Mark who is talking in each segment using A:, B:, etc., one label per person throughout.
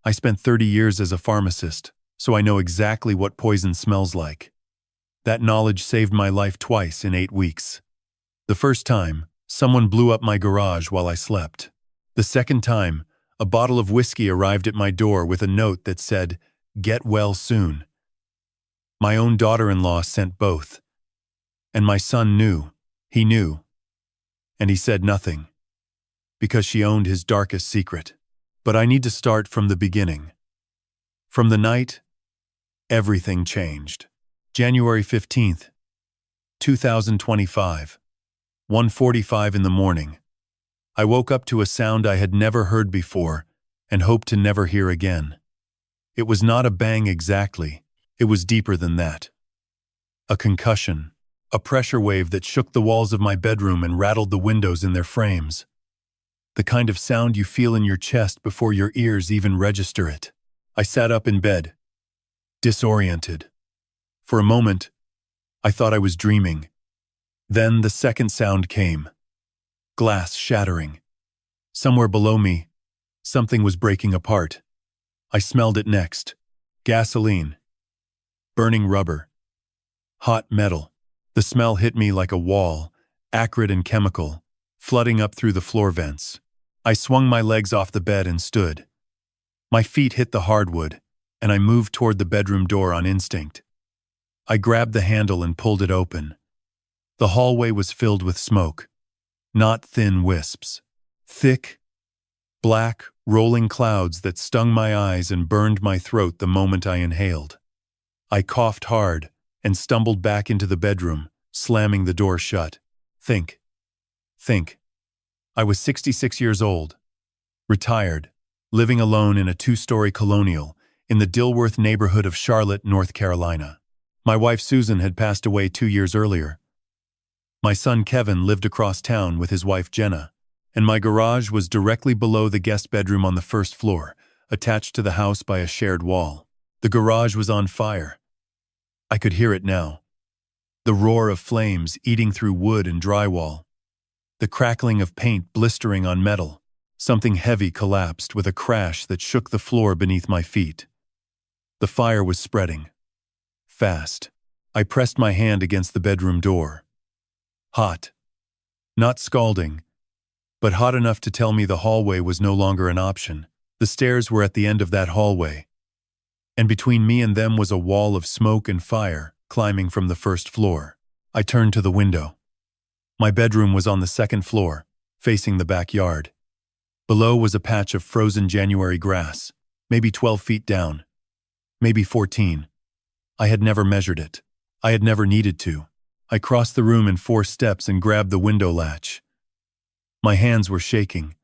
A: I spent 30 years as a pharmacist, so I know exactly what poison smells like. That knowledge saved my life twice in 8 weeks. The first time, someone blew up my garage while I slept. The second time, a bottle of whiskey arrived at my door with a note that said, "Get well soon." My own daughter-in-law sent both. And my son knew. He knew. And he said nothing. Because she owned his darkest secret. But I need to start from the beginning. From the night, everything changed. January 15th, 2025, 1:45 in the morning. I woke up to a sound I had never heard before and hoped to never hear again. It was not a bang exactly. It was deeper than that. A concussion, a pressure wave that shook the walls of my bedroom and rattled the windows in their frames. The kind of sound you feel in your chest before your ears even register it. I sat up in bed, disoriented. For a moment, I thought I was dreaming. Then the second sound came. Glass shattering. Somewhere below me, something was breaking apart. I smelled it next. Gasoline. Burning rubber. Hot metal. The smell hit me like a wall, acrid and chemical, flooding up through the floor vents. I swung my legs off the bed and stood. My feet hit the hardwood, and I moved toward the bedroom door on instinct. I grabbed the handle and pulled it open. The hallway was filled with smoke. Not thin wisps. Thick, black, rolling clouds that stung my eyes and burned my throat the moment I inhaled. I coughed hard and stumbled back into the bedroom, slamming the door shut. Think. I was 66 years old, retired, living alone in a 2-story colonial in the Dilworth neighborhood of Charlotte, North Carolina. My wife Susan had passed away 2 years earlier. My son Kevin lived across town with his wife Jenna, and my garage was directly below the guest bedroom on the first floor, attached to the house by a shared wall. The garage was on fire. I could hear it now. The roar of flames eating through wood and drywall. The crackling of paint blistering on metal. Something heavy collapsed with a crash that shook the floor beneath my feet. The fire was spreading. Fast. I pressed my hand against the bedroom door. Hot. Not scalding, but hot enough to tell me the hallway was no longer an option. The stairs were at the end of that hallway, and between me and them was a wall of smoke and fire climbing from the first floor. I turned to the window. My bedroom was on the second floor, facing the backyard. Below was a patch of frozen January grass, maybe 12 feet down, maybe 14. I had never measured it. I had never needed to. I crossed the room in 4 steps and grabbed the window latch. My hands were shaking.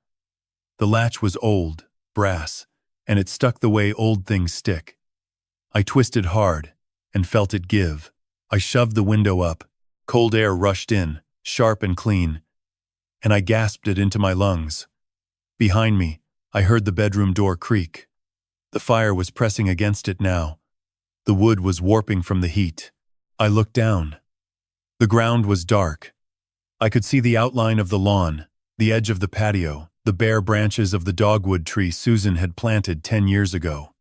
A: The latch was old, brass, and it stuck the way old things stick. I twisted hard and felt it give. I shoved the window up. Cold air rushed in, sharp and clean, and I gasped it into my lungs. Behind me, I heard the bedroom door creak. The fire was pressing against it now. The wood was warping from the heat. I looked down. The ground was dark. I could see the outline of the lawn, the edge of the patio, the bare branches of the dogwood tree Susan had planted 10 years ago.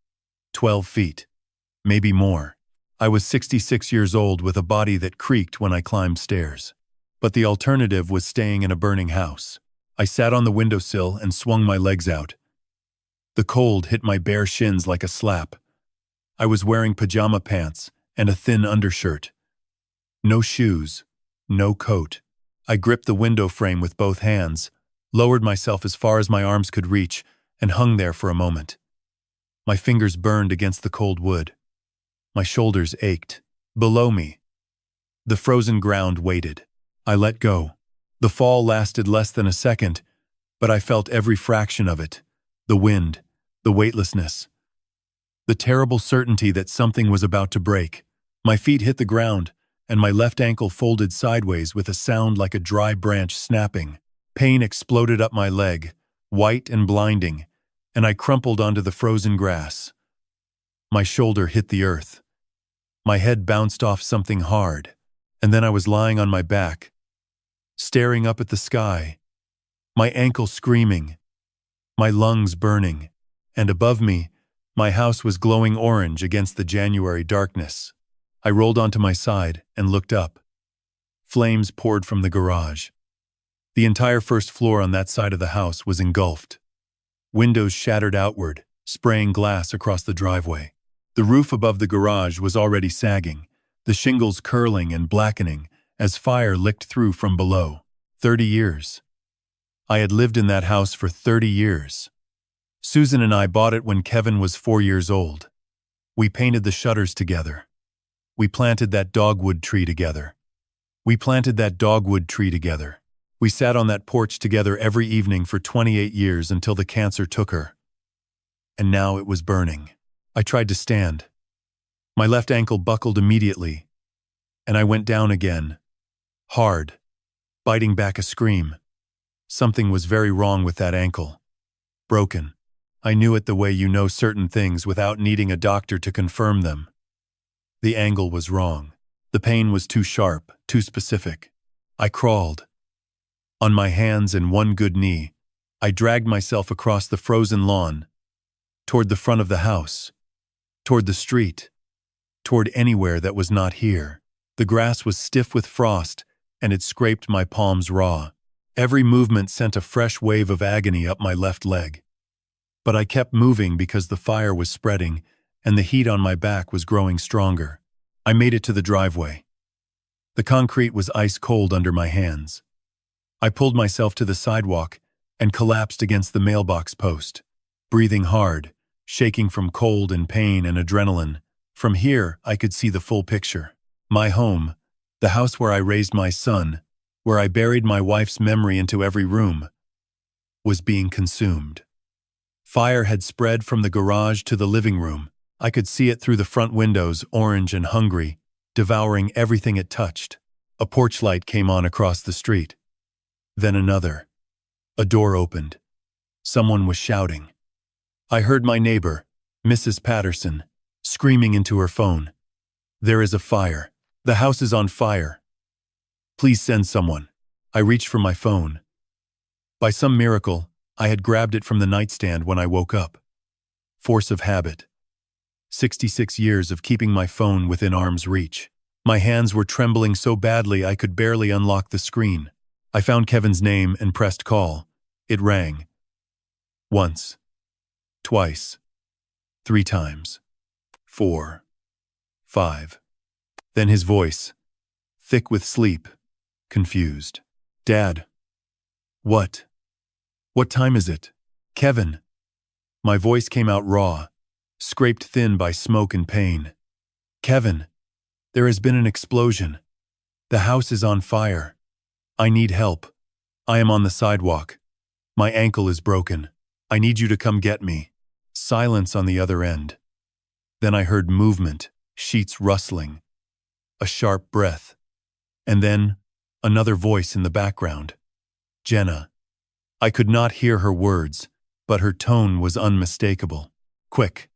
A: 12 feet. Maybe more. I was 66 years old with a body that creaked when I climbed stairs. But the alternative was staying in a burning house. I sat on the windowsill and swung my legs out. The cold hit my bare shins like a slap. I was wearing pajama pants and a thin undershirt. No shoes, no coat. I gripped the window frame with both hands, lowered myself as far as my arms could reach, and hung there for a moment. My fingers burned against the cold wood. My shoulders ached. Below me, the frozen ground waited. I let go. The fall lasted less than a second, but I felt every fraction of it. The wind, the weightlessness, the terrible certainty that something was about to break. My feet hit the ground, and my left ankle folded sideways with a sound like a dry branch snapping. Pain exploded up my leg, white and blinding, and I crumpled onto the frozen grass. My shoulder hit the earth. My head bounced off something hard, and then I was lying on my back, staring up at the sky, my ankle screaming, my lungs burning, and above me, My house was glowing orange against the January darkness. I rolled onto my side and looked up. Flames poured from the garage. The entire first floor on that side of the house was engulfed. Windows shattered outward, spraying glass across the driveway. The roof above the garage was already sagging, the shingles curling and blackening as fire licked through from below. 30 years. I had lived in that house for 30 years. Susan and I bought it when Kevin was 4 years old. We painted the shutters together. We planted that dogwood tree together. We sat on that porch together every evening for 28 years until the cancer took her. And now it was burning. I tried to stand. My left ankle buckled immediately, and I went down again, hard, biting back a scream. Something was very wrong with that ankle. Broken. I knew it the way you know certain things without needing a doctor to confirm them. The angle was wrong. The pain was too sharp, too specific. I crawled. On my hands and one good knee, I dragged myself across the frozen lawn, toward the front of the house, toward the street, toward anywhere that was not here. The grass was stiff with frost, and it scraped my palms raw. Every movement sent a fresh wave of agony up my left leg. But I kept moving because the fire was spreading, and the heat on my back was growing stronger. I made it to the driveway. The concrete was ice cold under my hands. I pulled myself to the sidewalk and collapsed against the mailbox post, breathing hard, shaking from cold and pain and adrenaline. From here, I could see the full picture. My home, the house where I raised my son, where I buried my wife's memory into every room, was being consumed. Fire had spread from the garage to the living room. I could see it through the front windows, orange and hungry, devouring everything it touched. A porch light came on across the street. Then another. A door opened. Someone was shouting. I heard my neighbor, Mrs. Patterson, screaming into her phone. There is a fire. The house is on fire. Please send someone. I reached for my phone. By some miracle, I had grabbed it from the nightstand when I woke up. Force of habit. 66 years of keeping my phone within arm's reach. My hands were trembling so badly I could barely unlock the screen. I found Kevin's name and pressed call. It rang. Once. Twice. 3 times. 4. 5. Then his voice, thick with sleep, confused. Dad. What? What time is it? Kevin. My voice came out raw, scraped thin by smoke and pain. Kevin, there has been an explosion. The house is on fire. I need help. I am on the sidewalk. My ankle is broken. I need you to come get me. Silence on the other end. Then I heard movement, sheets rustling, a sharp breath, and then another voice in the background. Jenna. I could not hear her words, but her tone was unmistakable. Quick,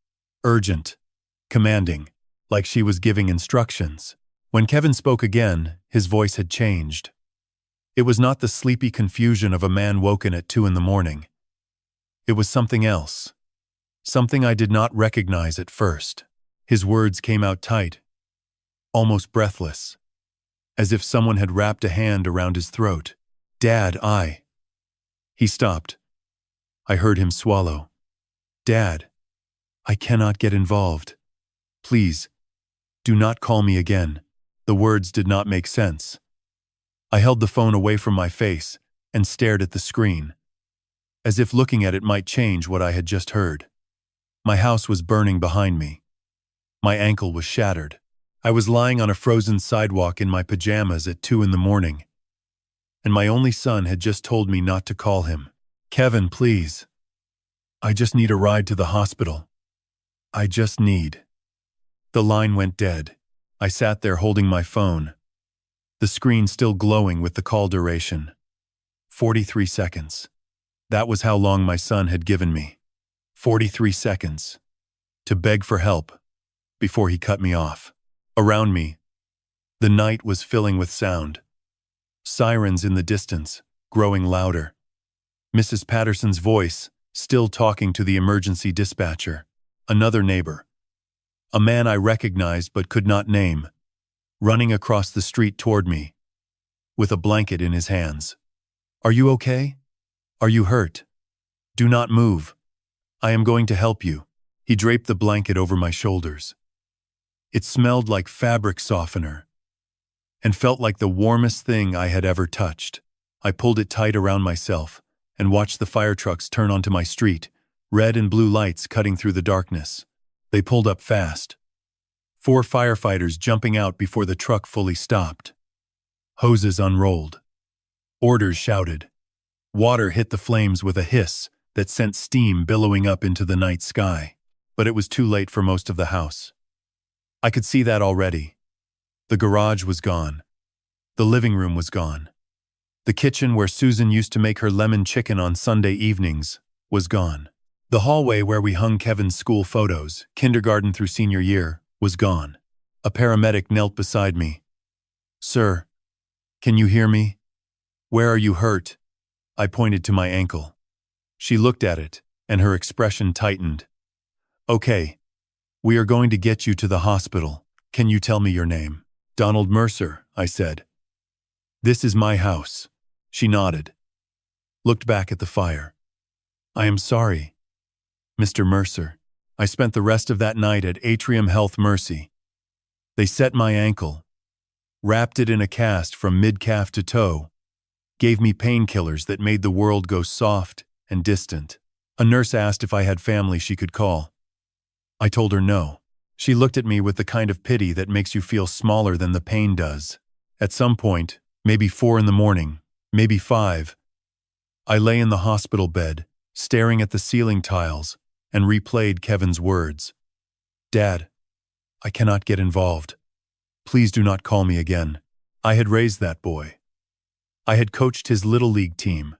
A: urgent, commanding, like she was giving instructions. When Kevin spoke again, his voice had changed. It was not the sleepy confusion of a man woken at 2 a.m. It was something else. Something I did not recognize at first. His words came out tight, almost breathless, as if someone had wrapped a hand around his throat. Dad, He stopped. I heard him swallow. Dad, I cannot get involved. Please, do not call me again. The words did not make sense. I held the phone away from my face and stared at the screen, as if looking at it might change what I had just heard. My house was burning behind me. My ankle was shattered. I was lying on a frozen sidewalk in my pajamas at 2 a.m, and my only son had just told me not to call him. Kevin, please. I just need a ride to the hospital. I just need. The line went dead. I sat there holding my phone, the screen still glowing with the call duration. 43 seconds. That was how long my son had given me. 43 seconds. To beg for help, before he cut me off. Around me, the night was filling with sound. Sirens in the distance, growing louder. Mrs. Patterson's voice, still talking to the emergency dispatcher. another neighbor. A man I recognized but could not name, running across the street toward me, with a blanket in his hands. "Are you okay? Are you hurt? Do not move. I am going to help you." He draped the blanket over my shoulders. It smelled like fabric softener and felt like the warmest thing I had ever touched. I pulled it tight around myself and watched the fire trucks turn onto my street, red and blue lights cutting through the darkness. They pulled up fast. 4 firefighters jumping out before the truck fully stopped. Hoses unrolled. Orders shouted. Water hit the flames with a hiss that sent steam billowing up into the night sky. But it was too late for most of the house. I could see that already. The garage was gone. The living room was gone. The kitchen where Susan used to make her lemon chicken on Sunday evenings was gone. The hallway where we hung Kevin's school photos, kindergarten through senior year, was gone. A paramedic knelt beside me. "Sir, can you hear me? Where are you hurt?" I pointed to my ankle. She looked at it, and her expression tightened. "Okay, we are going to get you to the hospital. Can you tell me your name?" "Donald Mercer," I said. "This is my house." She nodded, looked back at the fire. "I am sorry, Mr. Mercer. I spent the rest of that night at Atrium Health Mercy. They set my ankle, wrapped it in a cast from mid-calf to toe, gave me painkillers that made the world go soft and distant. A nurse asked if I had family she could call. I told her no. She looked at me with the kind of pity that makes you feel smaller than the pain does. At some point, maybe 4 in the morning, maybe 5, I lay in the hospital bed, staring at the ceiling tiles, and replayed Kevin's words. "Dad, I cannot get involved. Please do not call me again." I had raised that boy. I had coached his little league team.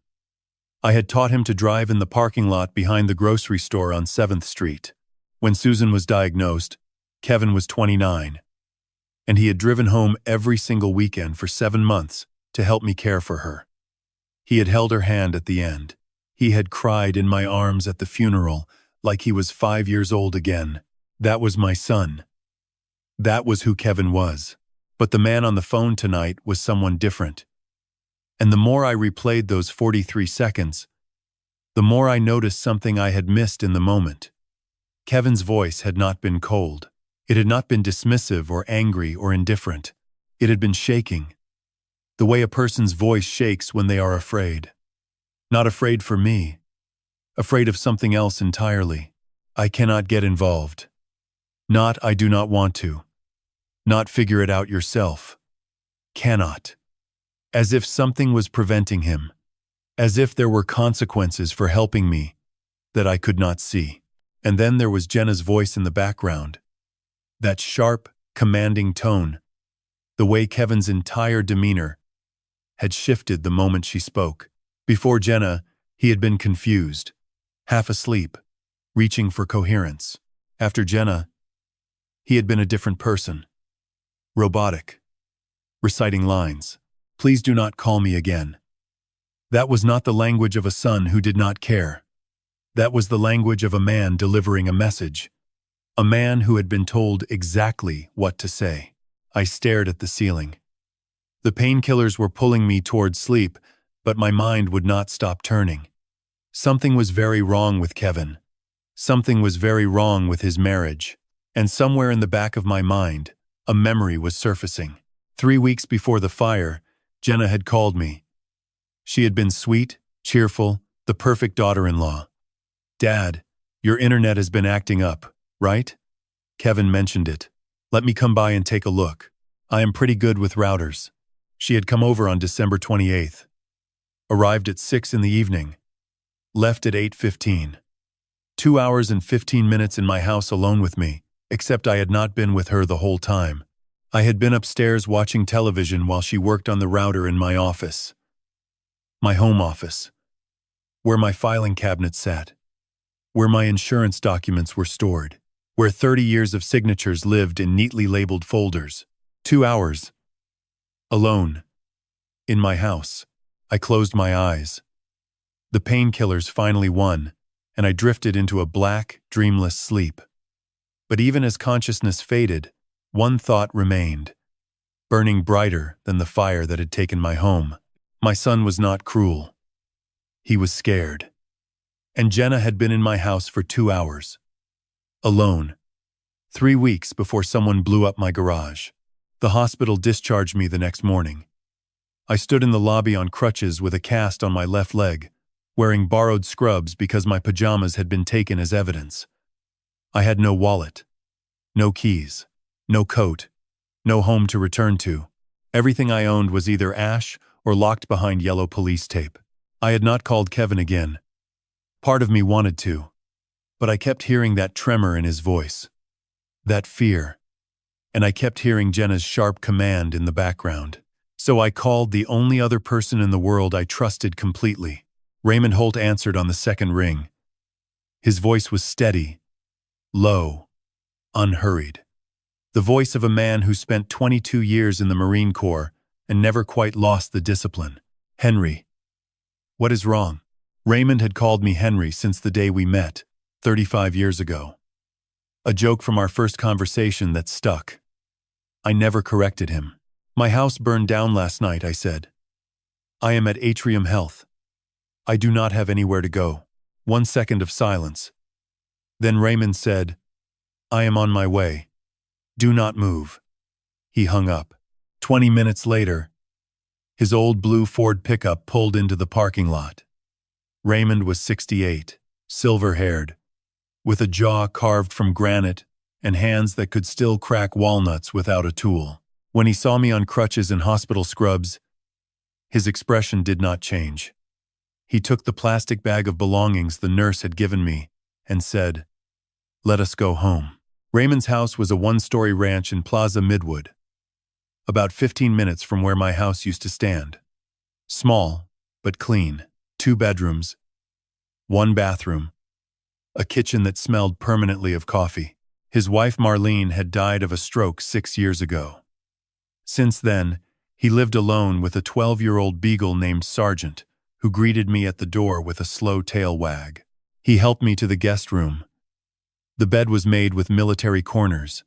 A: I had taught him to drive in the parking lot behind the grocery store on 7th Street. When Susan was diagnosed, Kevin was 29, and he had driven home every single weekend for 7 months to help me care for her. He had held her hand at the end. He had cried in my arms at the funeral like he was 5 years old again. That was my son. That was who Kevin was. But the man on the phone tonight was someone different. And the more I replayed those 43 seconds, the more I noticed something I had missed in the moment. Kevin's voice had not been cold. It had not been dismissive or angry or indifferent. It had been shaking. The way a person's voice shakes when they are afraid. Not afraid for me. Afraid of something else entirely. "I cannot get involved." Not "I do not want to." Not "figure it out yourself." Cannot. As if something was preventing him. As if there were consequences for helping me that I could not see. And then there was Jenna's voice in the background. That sharp, commanding tone. The way Kevin's entire demeanor had shifted the moment she spoke. Before Jenna, he had been confused, half asleep, reaching for coherence. After Jenna, he had been a different person. Robotic. Reciting lines. "Please do not call me again." That was not the language of a son who did not care. That was the language of a man delivering a message. A man who had been told exactly what to say. I stared at the ceiling. The painkillers were pulling me toward sleep, but my mind would not stop turning. Something was very wrong with Kevin. Something was very wrong with his marriage. And somewhere in the back of my mind, a memory was surfacing. 3 weeks before the fire, Jenna had called me. She had been sweet, cheerful, the perfect daughter-in-law. "Dad, your internet has been acting up, right?" Kevin mentioned it. "Let me come by and take a look. I am pretty good with routers." She had come over on December 28th. Arrived at 6 in the evening. Left at 8:15. 2 hours and 15 minutes in my house alone with me, except I had not been with her the whole time. I had been upstairs watching television while she worked on the router in my office. My home office. Where my filing cabinet sat. Where my insurance documents were stored. Where 30 years of signatures lived in neatly labeled folders. 2 hours. Alone. In my house. I closed my eyes. The painkillers finally won, and I drifted into a black, dreamless sleep. But even as consciousness faded, one thought remained, burning brighter than the fire that had taken my home. My son was not cruel. He was scared. And Jenna had been in my house for 2 hours. Alone. 3 weeks before someone blew up my garage. The hospital discharged me the next morning. I stood in the lobby on crutches with a cast on my left leg, wearing borrowed scrubs because my pajamas had been taken as evidence. I had no wallet, no keys, no coat, no home to return to. Everything I owned was either ash or locked behind yellow police tape. I had not called Kevin again. Part of me wanted to, but I kept hearing that tremor in his voice, that fear, and I kept hearing Jenna's sharp command in the background. So I called the only other person in the world I trusted completely. Raymond Holt answered on the second ring. His voice was steady, low, unhurried. The voice of a man who spent 22 years in the Marine Corps and never quite lost the discipline. Henry. What is wrong? Raymond had called me Henry since the day we met, 35 years ago. A joke from our first conversation that stuck. I never corrected him. My house burned down last night, I said. I am at Atrium Health. I do not have anywhere to go. 1 second of silence. Then Raymond said, I am on my way. Do not move. He hung up. 20 minutes later, his old blue Ford pickup pulled into the parking lot. Raymond was 68, silver-haired, with a jaw carved from granite and hands that could still crack walnuts without a tool. When he saw me on crutches and hospital scrubs, his expression did not change. He took the plastic bag of belongings the nurse had given me and said, Let us go home. Raymond's house was a 1-story ranch in Plaza Midwood, about 15 minutes from where my house used to stand. Small, but clean. 2 bedrooms, 1 bathroom, a kitchen that smelled permanently of coffee. His wife Marlene had died of a stroke 6 years ago. Since then, he lived alone with a 12-year-old beagle named Sergeant, who greeted me at the door with a slow tail wag. He helped me to the guest room. The bed was made with military corners.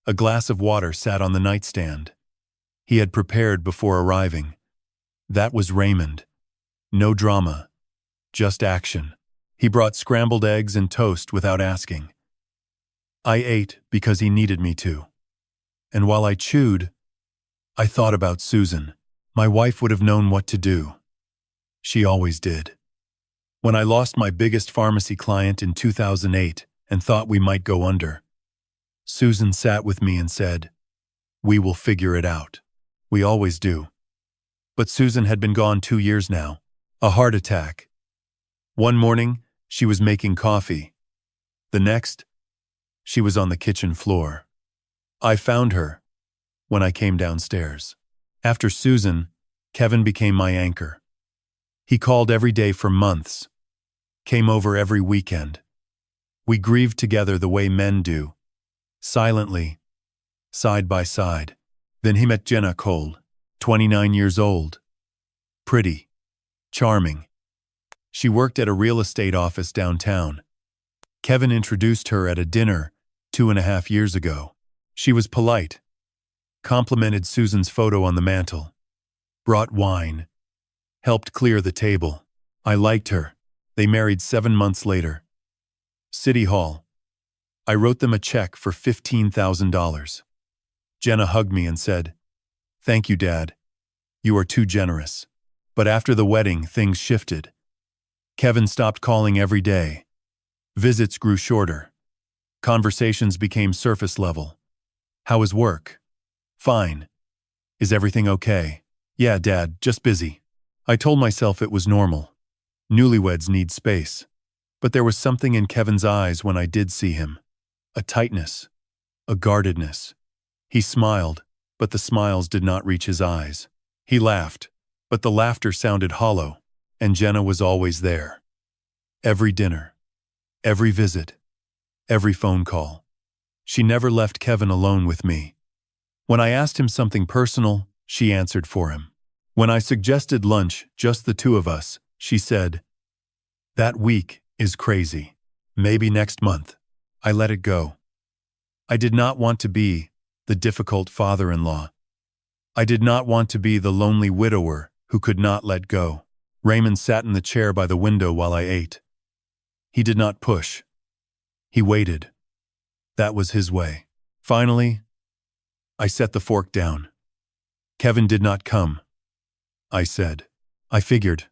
A: A glass of water sat on the nightstand. He had prepared before arriving. That was Raymond. No drama, just action. He brought scrambled eggs and toast without asking. I ate because he needed me to. And while I chewed, I thought about Susan. My wife would have known what to do. She always did. When I lost my biggest pharmacy client in 2008 and thought we might go under, Susan sat with me and said, We will figure it out. We always do. But Susan had been gone 2 years now. A heart attack. One morning, she was making coffee. The next, she was on the kitchen floor. I found her when I came downstairs. After Susan, Kevin became my anchor. He called every day for months, came over every weekend. We grieved together the way men do, silently, side by side. Then he met Jenna Cole, 29 years old, pretty, charming. She worked at a real estate office downtown. Kevin introduced her at a dinner 2.5 years ago. She was polite, complimented Susan's photo on the mantel, brought wine, helped clear the table. I liked her. They married 7 months later. City Hall. I wrote them a check for $15,000. Jenna hugged me and said, Thank you, Dad. You are too generous. But after the wedding, things shifted. Kevin stopped calling every day. Visits grew shorter. Conversations became surface level. How is work? Fine. Is everything okay? Yeah, Dad, just busy. I told myself it was normal. Newlyweds need space. But there was something in Kevin's eyes when I did see him. A tightness. A guardedness. He smiled, but the smiles did not reach his eyes. He laughed, but the laughter sounded hollow, and Jenna was always there. Every dinner. Every visit. Every phone call. She never left Kevin alone with me. When I asked him something personal, she answered for him. When I suggested lunch, just the two of us, she said, That week is crazy. Maybe next month. I let it go. I did not want to be the difficult father-in-law. I did not want to be the lonely widower who could not let go. Raymond sat in the chair by the window while I ate. He did not push. He waited. That was his way. Finally, I set the fork down. Kevin did not come, I said. I figured.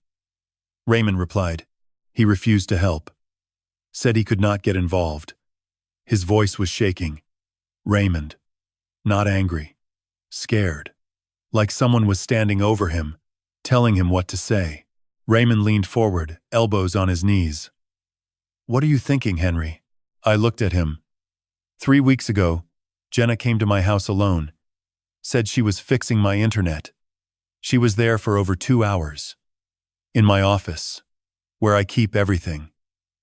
A: Raymond replied. He refused to help. Said he could not get involved. His voice was shaking. Raymond. Not angry. Scared. Like someone was standing over him, telling him what to say. Raymond leaned forward, elbows on his knees. What are you thinking, Henry? I looked at him. 3 weeks ago, Jenna came to my house alone. Said she was fixing my internet. She was there for over 2 hours. In my office, where I keep everything.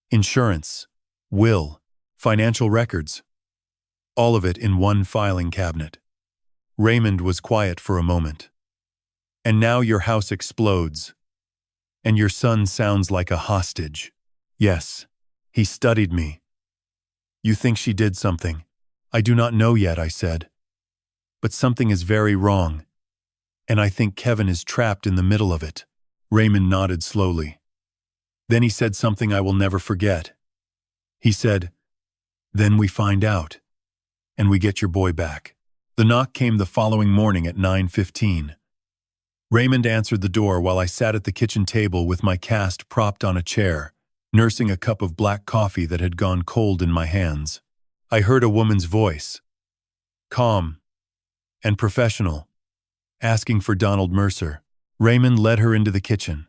A: Insurance, will, financial records. All of it in one filing cabinet. Raymond was quiet for a moment. And now your house explodes. And your son sounds like a hostage. Yes, he studied me. You think she did something? I do not know yet, I said. But something is very wrong. And I think Kevin is trapped in the middle of it. Raymond nodded slowly. Then he said something I will never forget. He said, "Then we find out. And we get your boy back." The knock came the following morning at 9:15. Raymond answered the door while I sat at the kitchen table with my cast propped on a chair, nursing a cup of black coffee that had gone cold in my hands. I heard a woman's voice, calm and professional, asking for Donald Mercer. Raymond led her into the kitchen.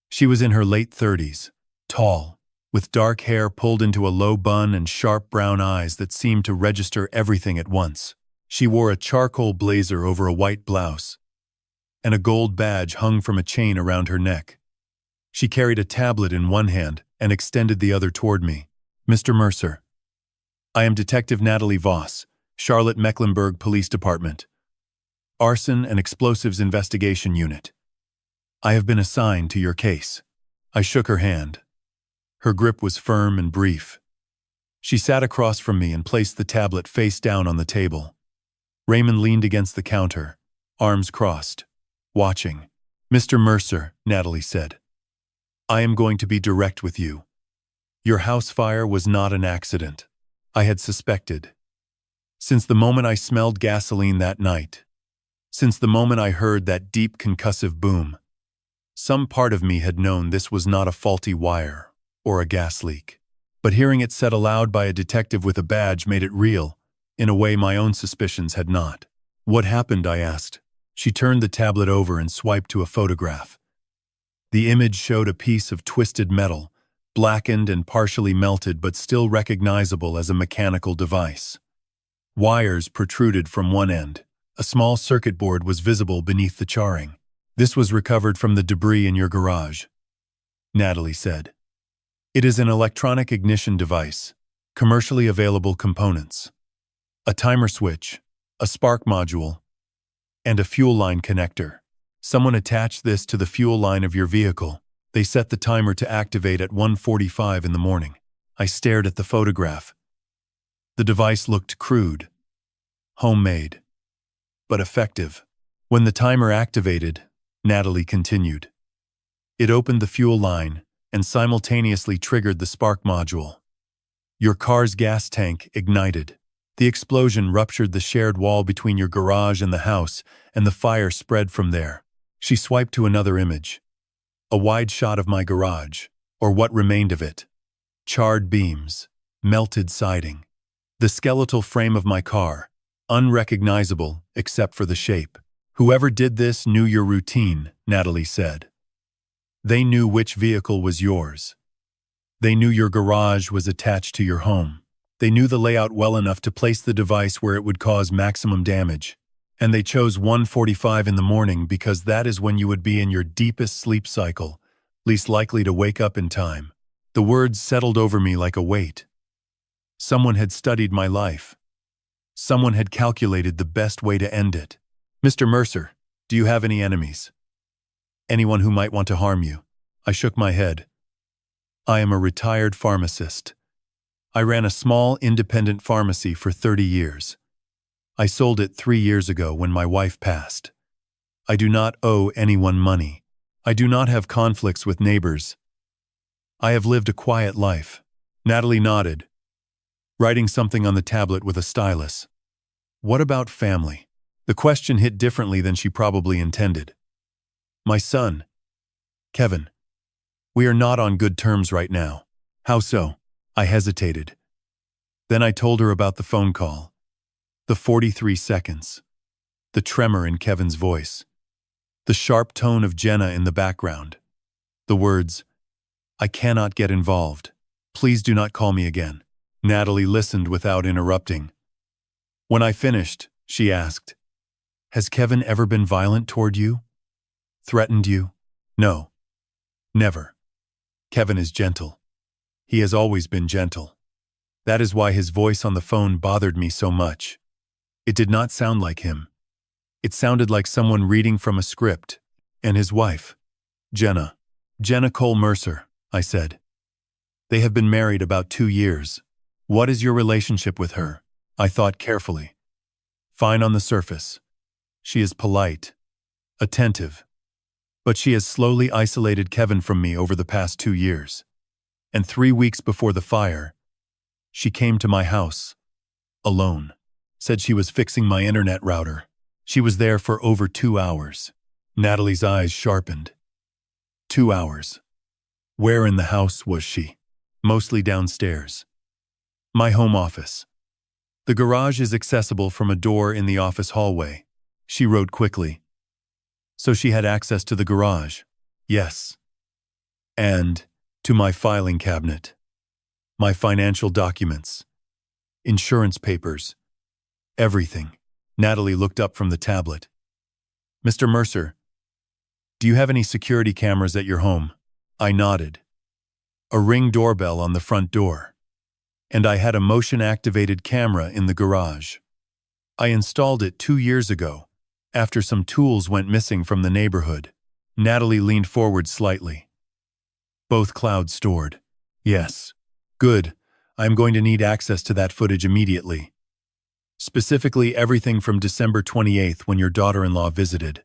A: She was in her late 30s, tall, with dark hair pulled into a low bun and sharp brown eyes that seemed to register everything at once. She wore a charcoal blazer over a white blouse, and a gold badge hung from a chain around her neck. She carried a tablet in one hand and extended the other toward me. "Mr. Mercer, I am Detective Natalie Voss, Charlotte-Mecklenburg Police Department, Arson and Explosives Investigation Unit. I have been assigned to your case." I shook her hand. Her grip was firm and brief. She sat across from me and placed the tablet face down on the table. Raymond leaned against the counter, arms crossed, watching. "Mr. Mercer," Natalie said, "I am going to be direct with you. Your house fire was not an accident. I had suspected. Since the moment I smelled gasoline that night, since the moment I heard that deep concussive boom, some part of me had known this was not a faulty wire or a gas leak. But hearing it said aloud by a detective with a badge made it real, in a way my own suspicions had not. "What happened?" I asked. She turned the tablet over and swiped to a photograph. The image showed a piece of twisted metal, blackened and partially melted but still recognizable as a mechanical device. Wires protruded from one end. A small circuit board was visible beneath the charring. "This was recovered from the debris in your garage," Natalie said. "It is an electronic ignition device, commercially available components. A timer switch, a spark module, and a fuel line connector. Someone attached this to the fuel line of your vehicle. They set the timer to activate at 1:45 in the morning." I stared at the photograph. The device looked crude, homemade, but effective. "When the timer activated," Natalie continued, "it opened the fuel line and simultaneously triggered the spark module. Your car's gas tank ignited. The explosion ruptured the shared wall between your garage and the house, and the fire spread from there." She swiped to another image. A wide shot of my garage, or what remained of it. Charred beams, melted siding. The skeletal frame of my car, unrecognizable except for the shape. "Whoever did this knew your routine," Natalie said. "They knew which vehicle was yours. They knew your garage was attached to your home. They knew the layout well enough to place the device where it would cause maximum damage. And they chose 1:45 in the morning because that is when you would be in your deepest sleep cycle, least likely to wake up in time." The words settled over me like a weight. Someone had studied my life. Someone had calculated the best way to end it. "Mr. Mercer, do you have any enemies? Anyone who might want to harm you?" I shook my head. "I am a retired pharmacist. I ran a small independent pharmacy for 30 years. I sold it 3 years ago when my wife passed. I do not owe anyone money. I do not have conflicts with neighbors. I have lived a quiet life. Natalie nodded, writing something on the tablet with a stylus. What about family? The question hit differently than she probably intended. My son, Kevin. We are not on good terms right now. How so? I hesitated. Then I told her about the phone call. The 43 seconds. The tremor in Kevin's voice. The sharp tone of Jenna in the background. The words, I cannot get involved. Please do not call me again. Natalie listened without interrupting. When I finished, she asked, Has Kevin ever been violent toward you? Threatened you? No. Never. Kevin is gentle. He has always been gentle. That is why his voice on the phone bothered me so much. It did not sound like him. It sounded like someone reading from a script. And his wife, Jenna. Jenna Cole Mercer, I said. They have been married about 2 years. What is your relationship with her? I thought carefully. Fine on the surface. She is polite, attentive. But she has slowly isolated Kevin from me over the past 2 years. And 3 weeks before the fire, she came to my house, alone. Said she was fixing my internet router. She was there for over 2 hours. Natalie's eyes sharpened. 2 hours. Where in the house was she? Mostly downstairs. My home office. The garage is accessible from a door in the office hallway, she wrote quickly. So she had access to the garage. Yes. And to my filing cabinet. My financial documents. Insurance papers. Everything. Natalie looked up from the tablet. Mr. Mercer, do you have any security cameras at your home? I nodded. A Ring doorbell on the front door. And I had a motion-activated camera in the garage. I installed it 2 years ago, after some tools went missing from the neighborhood. Natalie leaned forward slightly. Both cloud stored. Yes. Good. I am going to need access to that footage immediately. Specifically everything from December 28th when your daughter-in-law visited.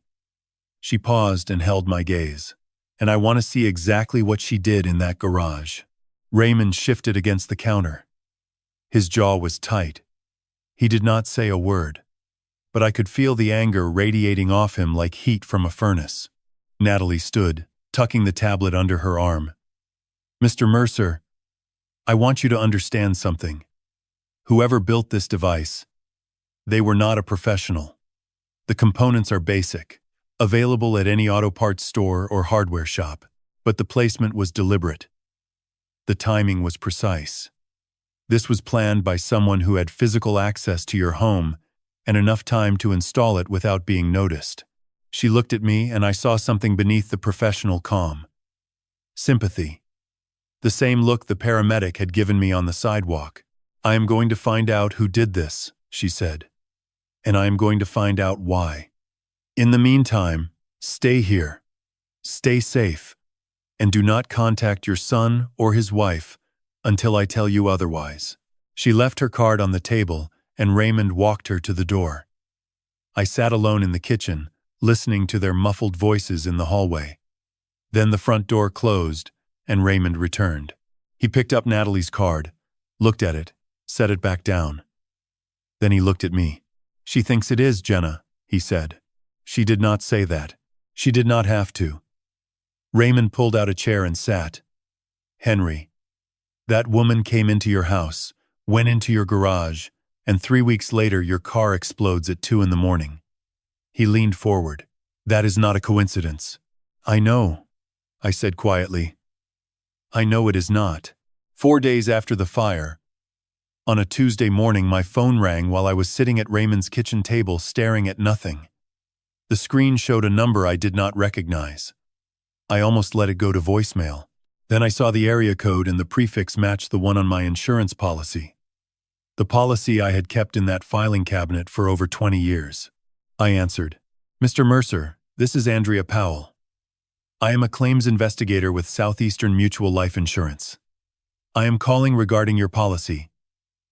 A: She paused and held my gaze. And I want to see exactly what she did in that garage. Raymond shifted against the counter. His jaw was tight. He did not say a word. But I could feel the anger radiating off him like heat from a furnace. Natalie stood, tucking the tablet under her arm. Mr. Mercer, I want you to understand something. Whoever built this device, they were not a professional. The components are basic, available at any auto parts store or hardware shop, but the placement was deliberate. The timing was precise. This was planned by someone who had physical access to your home and enough time to install it without being noticed. She looked at me and I saw something beneath the professional calm. Sympathy. The same look the paramedic had given me on the sidewalk. I am going to find out who did this, she said. And I am going to find out why. In the meantime, stay here. Stay safe. And do not contact your son or his wife until I tell you otherwise. She left her card on the table and Raymond walked her to the door. I sat alone in the kitchen, listening to their muffled voices in the hallway. Then the front door closed and Raymond returned. He picked up Natalie's card, looked at it, set it back down. Then he looked at me. She thinks it is, Jenna, he said. She did not say that. She did not have to. Raymond pulled out a chair and sat. Henry, that woman came into your house, went into your garage, and 3 weeks later your car explodes at 2 a.m. He leaned forward. That is not a coincidence. I know, I said quietly. I know it is not. 4 days after the fire, on a Tuesday morning my phone rang while I was sitting at Raymond's kitchen table staring at nothing. The screen showed a number I did not recognize. I almost let it go to voicemail. Then I saw the area code and the prefix matched the one on my insurance policy. The policy I had kept in that filing cabinet for over 20 years. I answered, Mr. Mercer, this is Andrea Powell. I am a claims investigator with Southeastern Mutual Life Insurance. I am calling regarding your policy.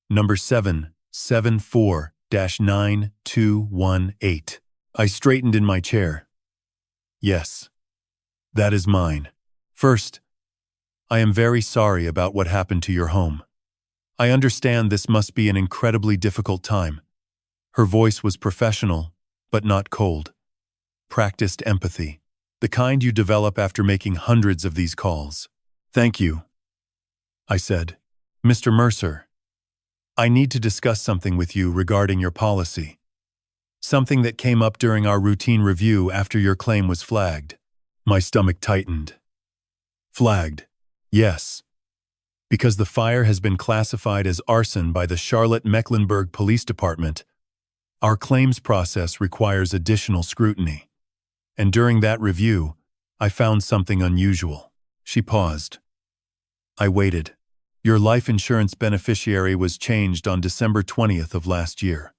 A: Number 774-9218. I straightened in my chair. Yes, that is mine. First, I am very sorry about what happened to your home. I understand this must be an incredibly difficult time. Her voice was professional, but not cold. Practiced empathy, the kind you develop after making hundreds of these calls. Thank you, I said. Mr. Mercer, I need to discuss something with you regarding your policy. Something that came up during our routine review after your claim was flagged. My stomach tightened. Flagged? Yes. Because the fire has been classified as arson by the Charlotte-Mecklenburg Police Department, our claims process requires additional scrutiny. And during that review, I found something unusual. She paused. I waited. Your life insurance beneficiary was changed on December 20th of last year.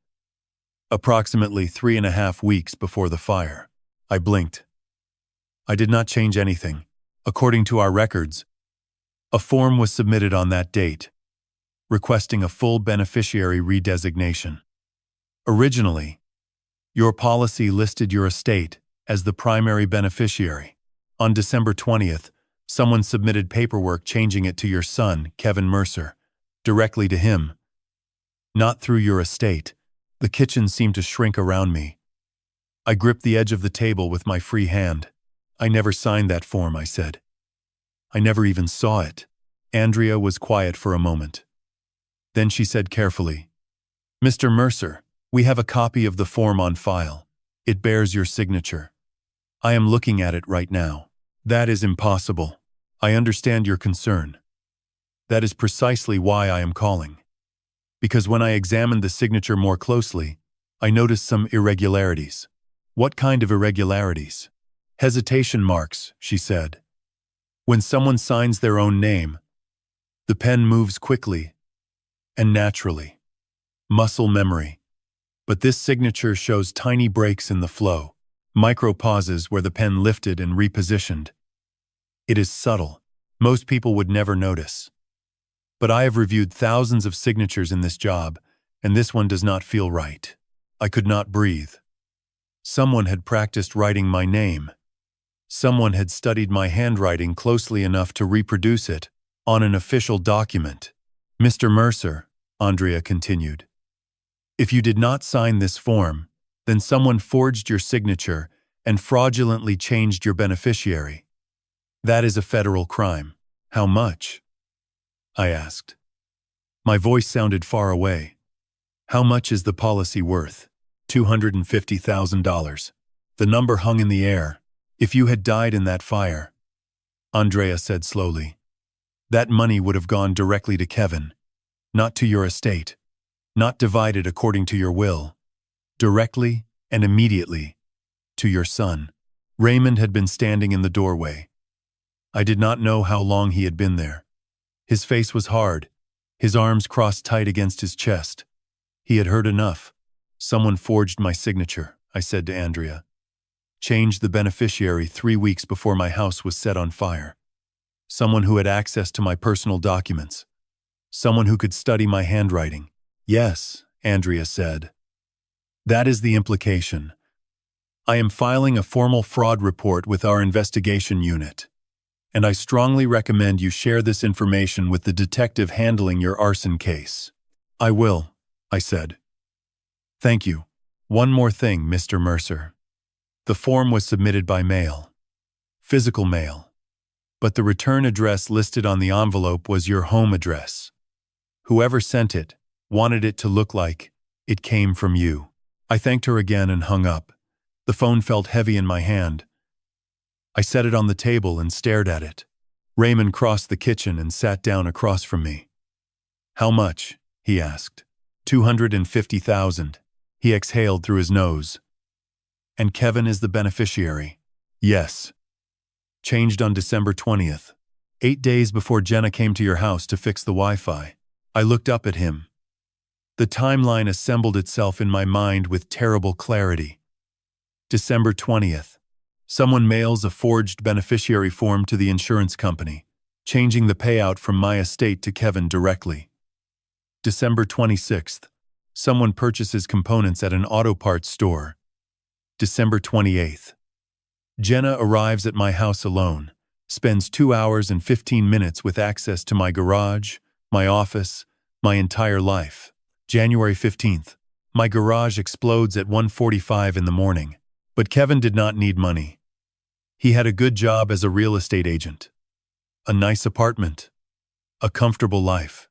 A: Approximately 3.5 weeks before the fire. I blinked. I did not change anything. According to our records, a form was submitted on that date, requesting a full beneficiary redesignation. Originally, your policy listed your estate as the primary beneficiary. On December 20th, someone submitted paperwork changing it to your son, Kevin Mercer, directly to him. Not through your estate. The kitchen seemed to shrink around me. I gripped the edge of the table with my free hand. I never signed that form, I said. I never even saw it. Andrea was quiet for a moment. Then she said carefully, Mr. Mercer, we have a copy of the form on file. It bears your signature. I am looking at it right now. That is impossible. I understand your concern. That is precisely why I am calling. Because when I examined the signature more closely, I noticed some irregularities. What kind of irregularities? Hesitation marks, she said. When someone signs their own name, the pen moves quickly and naturally. Muscle memory. But this signature shows tiny breaks in the flow, micro pauses where the pen lifted and repositioned. It is subtle. Most people would never notice. But I have reviewed thousands of signatures in this job, and this one does not feel right. I could not breathe. Someone had practiced writing my name. Someone had studied my handwriting closely enough to reproduce it on an official document. Mr. Mercer, Andrea continued, if you did not sign this form, then someone forged your signature and fraudulently changed your beneficiary. That is a federal crime. How much? I asked. My voice sounded far away. How much is the policy worth? $250,000. The number hung in the air. If you had died in that fire, Andrea said slowly, that money would have gone directly to Kevin, not to your estate, not divided according to your will, directly and immediately to your son. Raymond had been standing in the doorway. I did not know how long he had been there. His face was hard, his arms crossed tight against his chest. He had heard enough. Someone forged my signature, I said to Andrea. Changed the beneficiary 3 weeks before my house was set on fire. Someone who had access to my personal documents. Someone who could study my handwriting. Yes, Andrea said. That is the implication. I am filing a formal fraud report with our investigation unit, and I strongly recommend you share this information with the detective handling your arson case. I will, I said. Thank you. One more thing, Mr. Mercer. The form was submitted by mail. Physical mail. But the return address listed on the envelope was your home address. Whoever sent it wanted it to look like it came from you. I thanked her again and hung up. The phone felt heavy in my hand. I set it on the table and stared at it. Raymond crossed the kitchen and sat down across from me. How much? He asked. $250,000. He exhaled through his nose. And Kevin is the beneficiary? Yes. Changed on December 20th, 8 days before Jenna came to your house to fix the Wi-Fi. I looked up at him. The timeline assembled itself in my mind with terrible clarity. December 20th. Someone mails a forged beneficiary form to the insurance company. changing the payout from my estate to Kevin directly. December 26th. Someone purchases components at an auto parts store. December 28th. Jenna arrives at my house alone, spends 2 hours and 15 minutes with access to my garage, my office, my entire life. January 15th. My garage explodes at 1:45 in the morning, but Kevin did not need money. He had a good job as a real estate agent, a nice apartment, a comfortable life.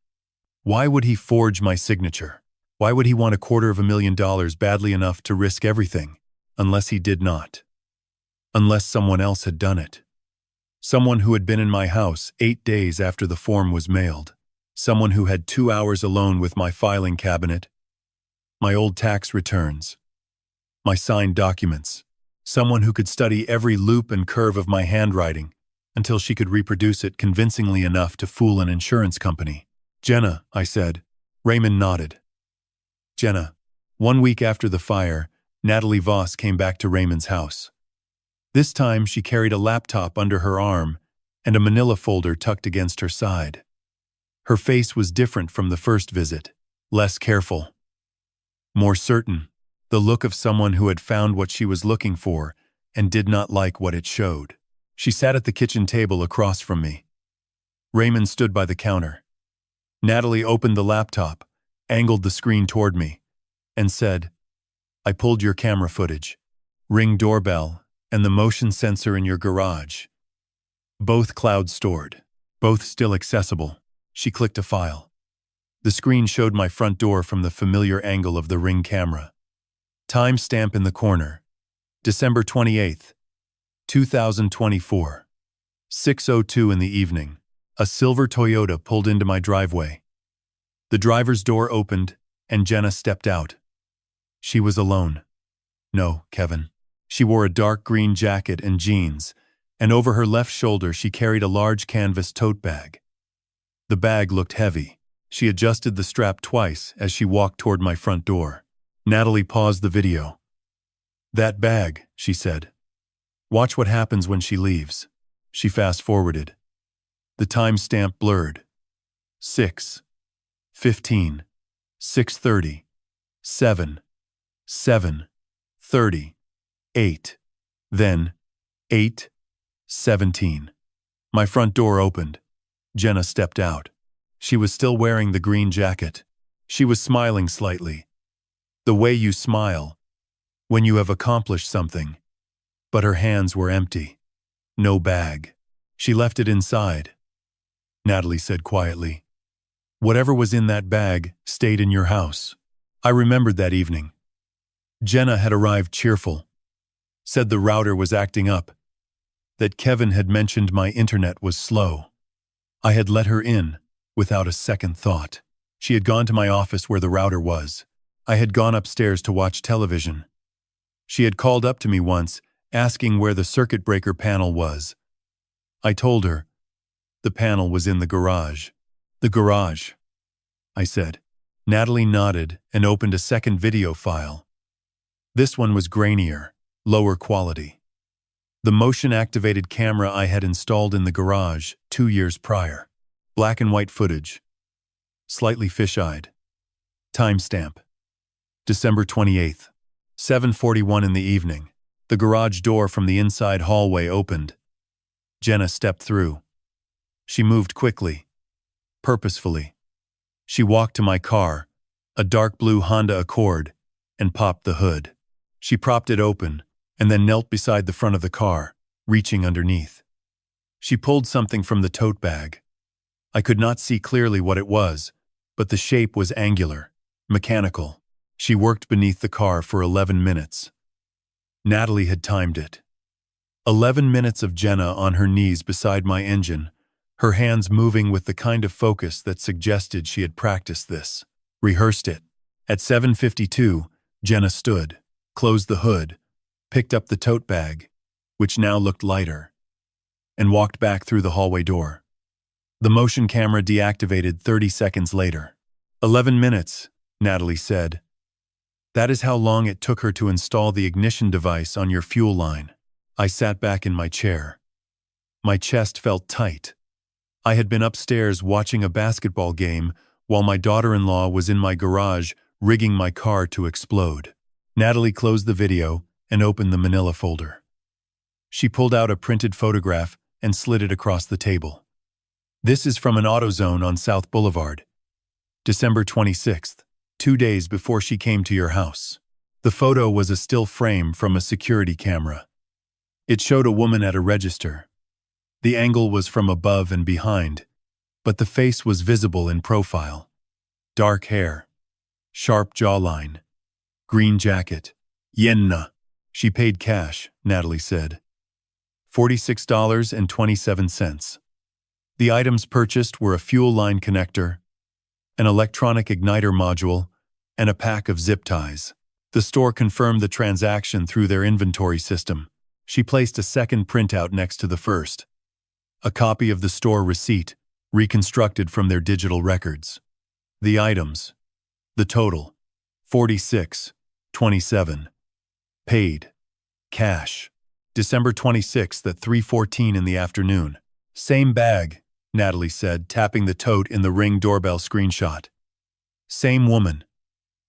A: Why would he forge my signature? Why would he want $250,000 badly enough to risk everything, unless he did not? Unless someone else had done it. Someone who had been in my house 8 days after the form was mailed. Someone who had 2 hours alone with my filing cabinet, my old tax returns, my signed documents. Someone who could study every loop and curve of my handwriting until she could reproduce it convincingly enough to fool an insurance company. Jenna, I said. Raymond nodded. Jenna. 1 week after the fire, Natalie Voss came back to Raymond's house. This time she carried a laptop under her arm and a manila folder tucked against her side. Her face was different from the first visit, less careful, more certain, the look of someone who had found what she was looking for and did not like what it showed. She sat at the kitchen table across from me. Raymond stood by the counter. Natalie opened the laptop, angled the screen toward me, and said, "I pulled your camera footage, Ring doorbell, and the motion sensor in your garage. Both cloud stored, both still accessible." She clicked a file. The screen showed my front door from the familiar angle of the Ring camera. Timestamp in the corner. December 28th, 2024. 6:02 in the evening. A silver Toyota pulled into my driveway. The driver's door opened, and Jenna stepped out. She was alone. No, Kevin. She wore a dark green jacket and jeans, and over her left shoulder she carried a large canvas tote bag. The bag looked heavy. She adjusted the strap twice as she walked toward my front door. Natalie paused the video. "That bag," she said. "Watch what happens when she leaves." She fast-forwarded. The timestamp blurred. 6:15, 6:30, 7, 7:30, 8, then 8:17. My front door opened. Jenna stepped out. She was still wearing the green jacket. She was smiling slightly. The way you smile when you have accomplished something. But her hands were empty. No bag. She left it inside. Natalie said quietly, "Whatever was in that bag stayed in your house." I remembered that evening. Jenna had arrived cheerful, said the router was acting up, that Kevin had mentioned my internet was slow. I had let her in without a second thought. She had gone to my office where the router was. I had gone upstairs to watch television. She had called up to me once, asking where the circuit breaker panel was. I told her. The panel was in the garage. "The garage," I said. Natalie nodded and opened a second video file. This one was grainier, lower quality. The motion-activated camera I had installed in the garage 2 years prior. Black and white footage. Slightly fish-eyed. Timestamp. December 28th. 7:41 in the evening. The garage door from the inside hallway opened. Jenna stepped through. She moved quickly, purposefully. She walked to my car, a dark blue Honda Accord, and popped the hood. She propped it open, and then knelt beside the front of the car, reaching underneath. She pulled something from the tote bag. I could not see clearly what it was, but the shape was angular, mechanical. She worked beneath the car for 11 minutes. Natalie had timed it. 11 minutes of Jenna on her knees beside my engine, her hands moving with the kind of focus that suggested she had practiced this, rehearsed it. At 7:52, Jenna stood, closed the hood, picked up the tote bag, which now looked lighter, and walked back through the hallway door. The motion camera deactivated 30 seconds later. 11 minutes, Natalie said. That is how long it took her to install the ignition device on your fuel line. I sat back in my chair. My chest felt tight. I had been upstairs watching a basketball game while my daughter-in-law was in my garage rigging my car to explode. Natalie closed the video and opened the manila folder. She pulled out a printed photograph and slid it across the table. This is from an AutoZone on South Boulevard. December 26th, 2 days before she came to your house. The photo was a still frame from a security camera. It showed a woman at a register. The angle was from above and behind, but the face was visible in profile. Dark hair, sharp jawline, green jacket. Yenna. She paid cash, Natalie said. $46.27. The items purchased were a fuel line connector, an electronic igniter module, and a pack of zip ties. The store confirmed the transaction through their inventory system. She placed a second printout next to the first. A copy of the store receipt, reconstructed from their digital records. The items. The total. $46.27. Paid. Cash. December 26th at 3:14 in the afternoon. Same bag, Natalie said, tapping the tote in the Ring doorbell screenshot. Same woman.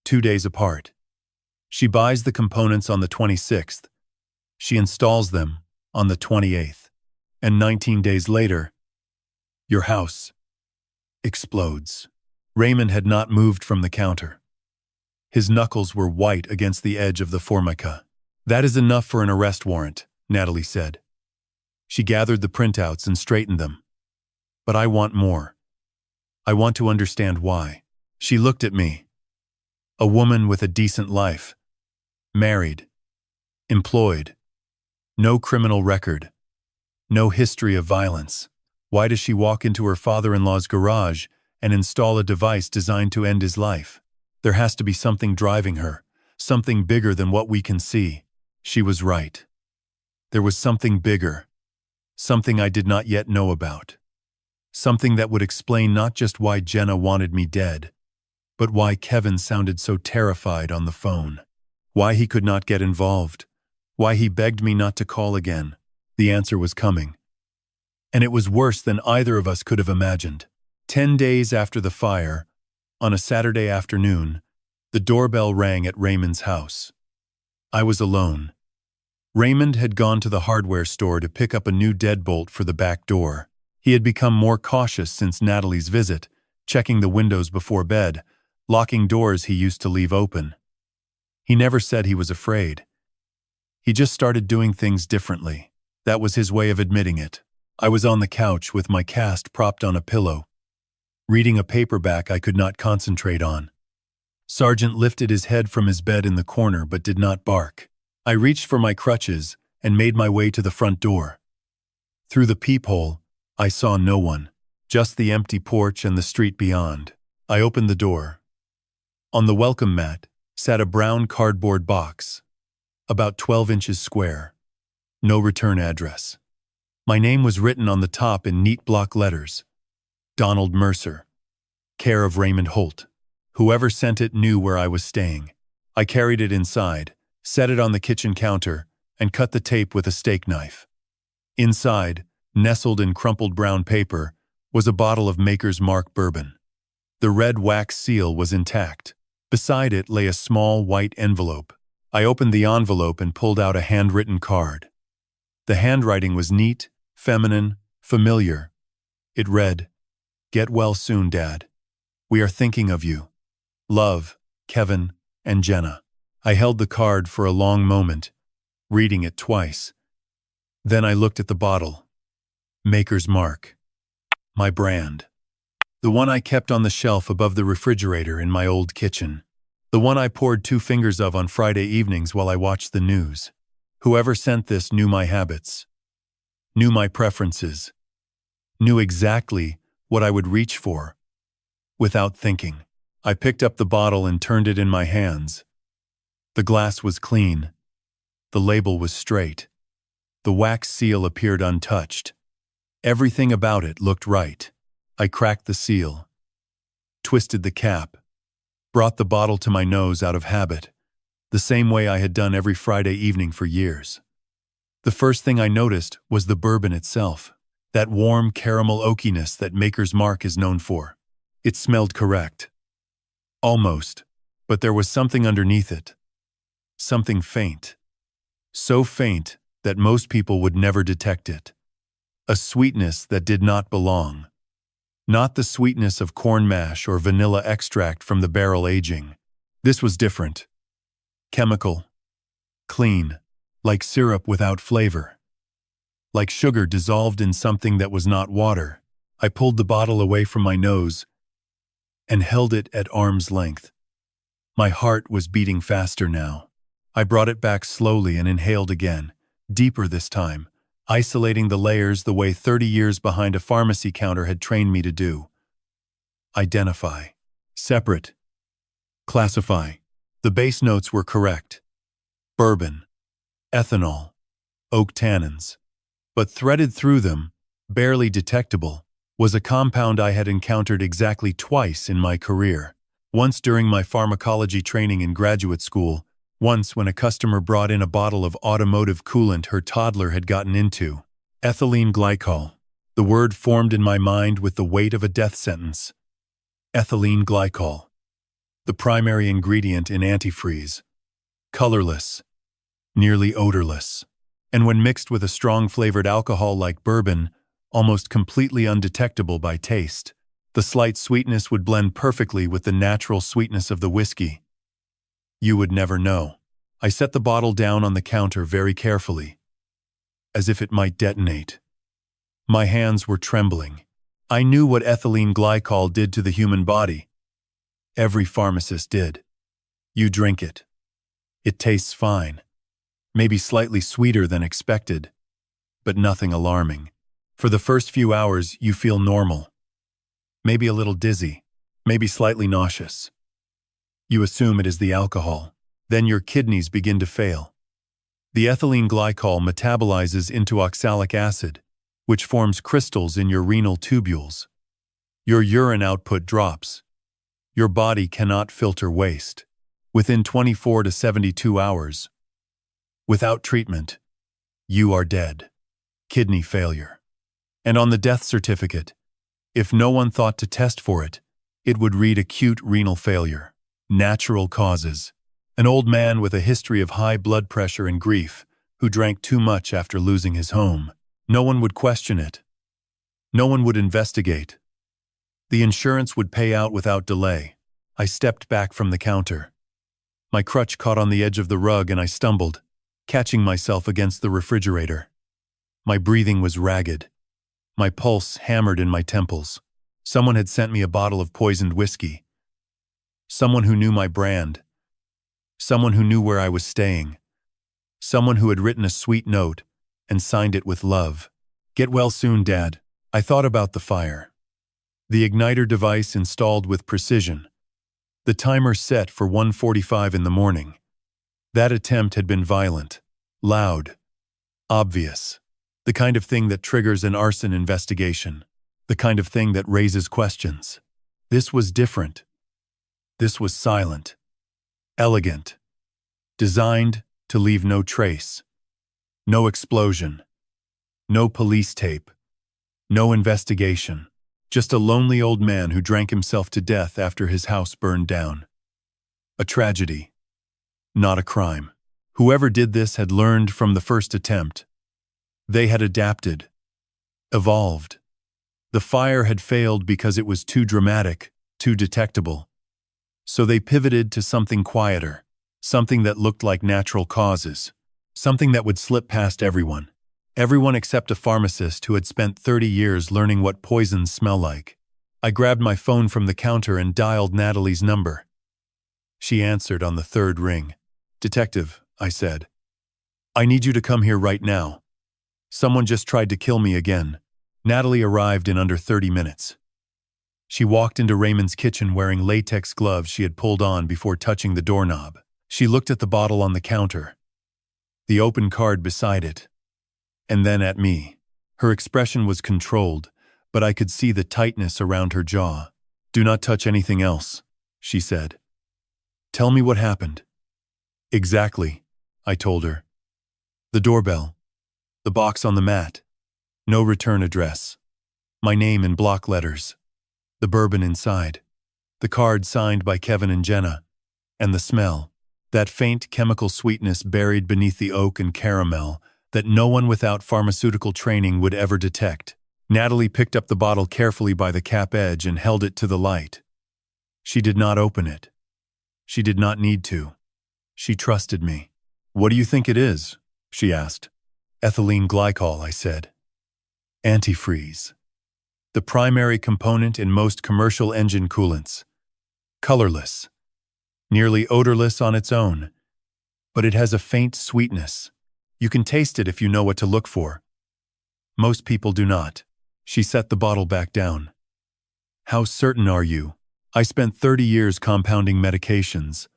A: 2 days apart. She buys the components on the 26th. She installs them on the 28th. And 19 days later, your house explodes. Raymond had not moved from the counter. His knuckles were white against the edge of the formica. That is enough for an arrest warrant, Natalie said. She gathered the printouts and straightened them. But I want more. I want to understand why. She looked at me. A woman with a decent life. Married. Employed. No criminal record. No history of violence. Why does she walk into her father-in-law's garage and install a device designed to end his life? There has to be something driving her, something bigger than what we can see. She was right. There was something bigger, something I did not yet know about. Something that would explain not just why Jenna wanted me dead, but why Kevin sounded so terrified on the phone. Why he could not get involved. Why he begged me not to call again. The answer was coming. And it was worse than either of us could have imagined. 10 days after the fire, on a Saturday afternoon, the doorbell rang at Raymond's house. I was alone. Raymond had gone to the hardware store to pick up a new deadbolt for the back door. He had become more cautious since Natalie's visit, checking the windows before bed, locking doors he used to leave open. He never said he was afraid. He just started doing things differently. That was his way of admitting it. I was on the couch with my cast propped on a pillow, reading a paperback I could not concentrate on. Sergeant lifted his head from his bed in the corner but did not bark. I reached for my crutches and made my way to the front door. Through the peephole, I saw no one, just the empty porch and the street beyond. I opened the door. On the welcome mat sat a brown cardboard box, about 12 inches square. No return address. My name was written on the top in neat block letters. Donald Mercer. Care of Raymond Holt. Whoever sent it knew where I was staying. I carried it inside, set it on the kitchen counter, and cut the tape with a steak knife. Inside, nestled in crumpled brown paper, was a bottle of Maker's Mark bourbon. The red wax seal was intact. Beside it lay a small white envelope. I opened the envelope and pulled out a handwritten card. The handwriting was neat, feminine, familiar. It read, "Get well soon, Dad. We are thinking of you. Love, Kevin and Jenna." I held the card for a long moment, reading it twice. Then I looked at the bottle. Maker's Mark. My brand. The one I kept on the shelf above the refrigerator in my old kitchen. The one I poured 2 fingers of on Friday evenings while I watched the news. Whoever sent this knew my habits, knew my preferences, knew exactly what I would reach for. Without thinking, I picked up the bottle and turned it in my hands. The glass was clean. The label was straight. The wax seal appeared untouched. Everything about it looked right. I cracked the seal, twisted the cap, brought the bottle to my nose out of habit, the same way I had done every Friday evening for years. The first thing I noticed was the bourbon itself. that warm caramel oakiness that Maker's Mark is known for. It smelled correct. Almost, but there was something underneath it. Something faint. So faint that most people would never detect it. A sweetness that did not belong. Not the sweetness of corn mash or vanilla extract from the barrel aging. This was different. Chemical. Clean. Like syrup without flavor. Like sugar dissolved in something that was not water. I pulled the bottle away from my nose and held it at arm's length. My heart was beating faster now. I brought it back slowly and inhaled again, deeper this time, isolating the layers the way 30 years behind a pharmacy counter had trained me to do. Identify. Separate. Classify. The base notes were correct. Bourbon. Ethanol. Oak tannins. But threaded through them, barely detectable, was a compound I had encountered exactly twice in my career. Once during my pharmacology training in graduate school, once when a customer brought in a bottle of automotive coolant her toddler had gotten into. Ethylene glycol. The word formed in my mind with the weight of a death sentence. Ethylene glycol. The primary ingredient in antifreeze. Colorless. Nearly odorless. And when mixed with a strong flavored alcohol like bourbon, almost completely undetectable by taste. The slight sweetness would blend perfectly with the natural sweetness of the whiskey. You would never know. I set the bottle down on the counter very carefully, as if it might detonate. My hands were trembling. I knew what ethylene glycol did to the human body. Every pharmacist did. You drink it. It tastes fine. Maybe slightly sweeter than expected, but nothing alarming. For the first few hours, you feel normal. Maybe a little dizzy, maybe slightly nauseous. You assume it is the alcohol. Then your kidneys begin to fail. The ethylene glycol metabolizes into oxalic acid, which forms crystals in your renal tubules. Your urine output drops. Your body cannot filter waste. Within 24 to 72 hours, without treatment, you are dead. Kidney failure. And on the death certificate, if no one thought to test for it, it would read acute renal failure. Natural causes. An old man with a history of high blood pressure and grief, who drank too much after losing his home. No one would question it. No one would investigate. The insurance would pay out without delay. I stepped back from the counter. My crutch caught on the edge of the rug and I stumbled, catching myself against the refrigerator. My breathing was ragged. My pulse hammered in my temples. Someone had sent me a bottle of poisoned whiskey. Someone who knew my brand. Someone who knew where I was staying. Someone who had written a sweet note and signed it with love. Get well soon, Dad. I thought about the fire. The igniter device installed with precision. The timer set for 1:45 in the morning. That attempt had been violent, loud, obvious. The kind of thing that triggers an arson investigation. The kind of thing that raises questions. This was different. This was silent. Elegant. Designed to leave no trace. No explosion. No police tape. No investigation. Just a lonely old man who drank himself to death after his house burned down. A tragedy. Not a crime. Whoever did this had learned from the first attempt. They had adapted. Evolved. The fire had failed because it was too dramatic, too detectable. So they pivoted to something quieter, something that looked like natural causes, something that would slip past everyone. Everyone except a pharmacist who had spent 30 years learning what poisons smell like. I grabbed my phone from the counter and dialed Natalie's number. She answered on the third ring. "Detective," I said. "I need you to come here right now. Someone just tried to kill me again." Natalie arrived in under 30 minutes. She walked into Raymond's kitchen wearing latex gloves she had pulled on before touching the doorknob. She looked at the bottle on the counter, the open card beside it, and then at me. Her expression was controlled, but I could see the tightness around her jaw. "Do not touch anything else," she said. "Tell me what happened." "Exactly," I told her. "The doorbell. The box on the mat. No return address. My name in block letters. The bourbon inside. The card signed by Kevin and Jenna. And the smell. That faint chemical sweetness buried beneath the oak and caramel that no one without pharmaceutical training would ever detect. Natalie picked up the bottle carefully by the cap edge and held it to the light. She did not open it. She did not need to. She trusted me. "What do you think it is?" she asked. "Ethylene glycol," I said. "Antifreeze. The primary component in most commercial engine coolants. Colorless. Nearly odorless on its own. But it has a faint sweetness. You can taste it if you know what to look for. Most people do not." She set the bottle back down. "How certain are you?" I spent 30 years compounding medications.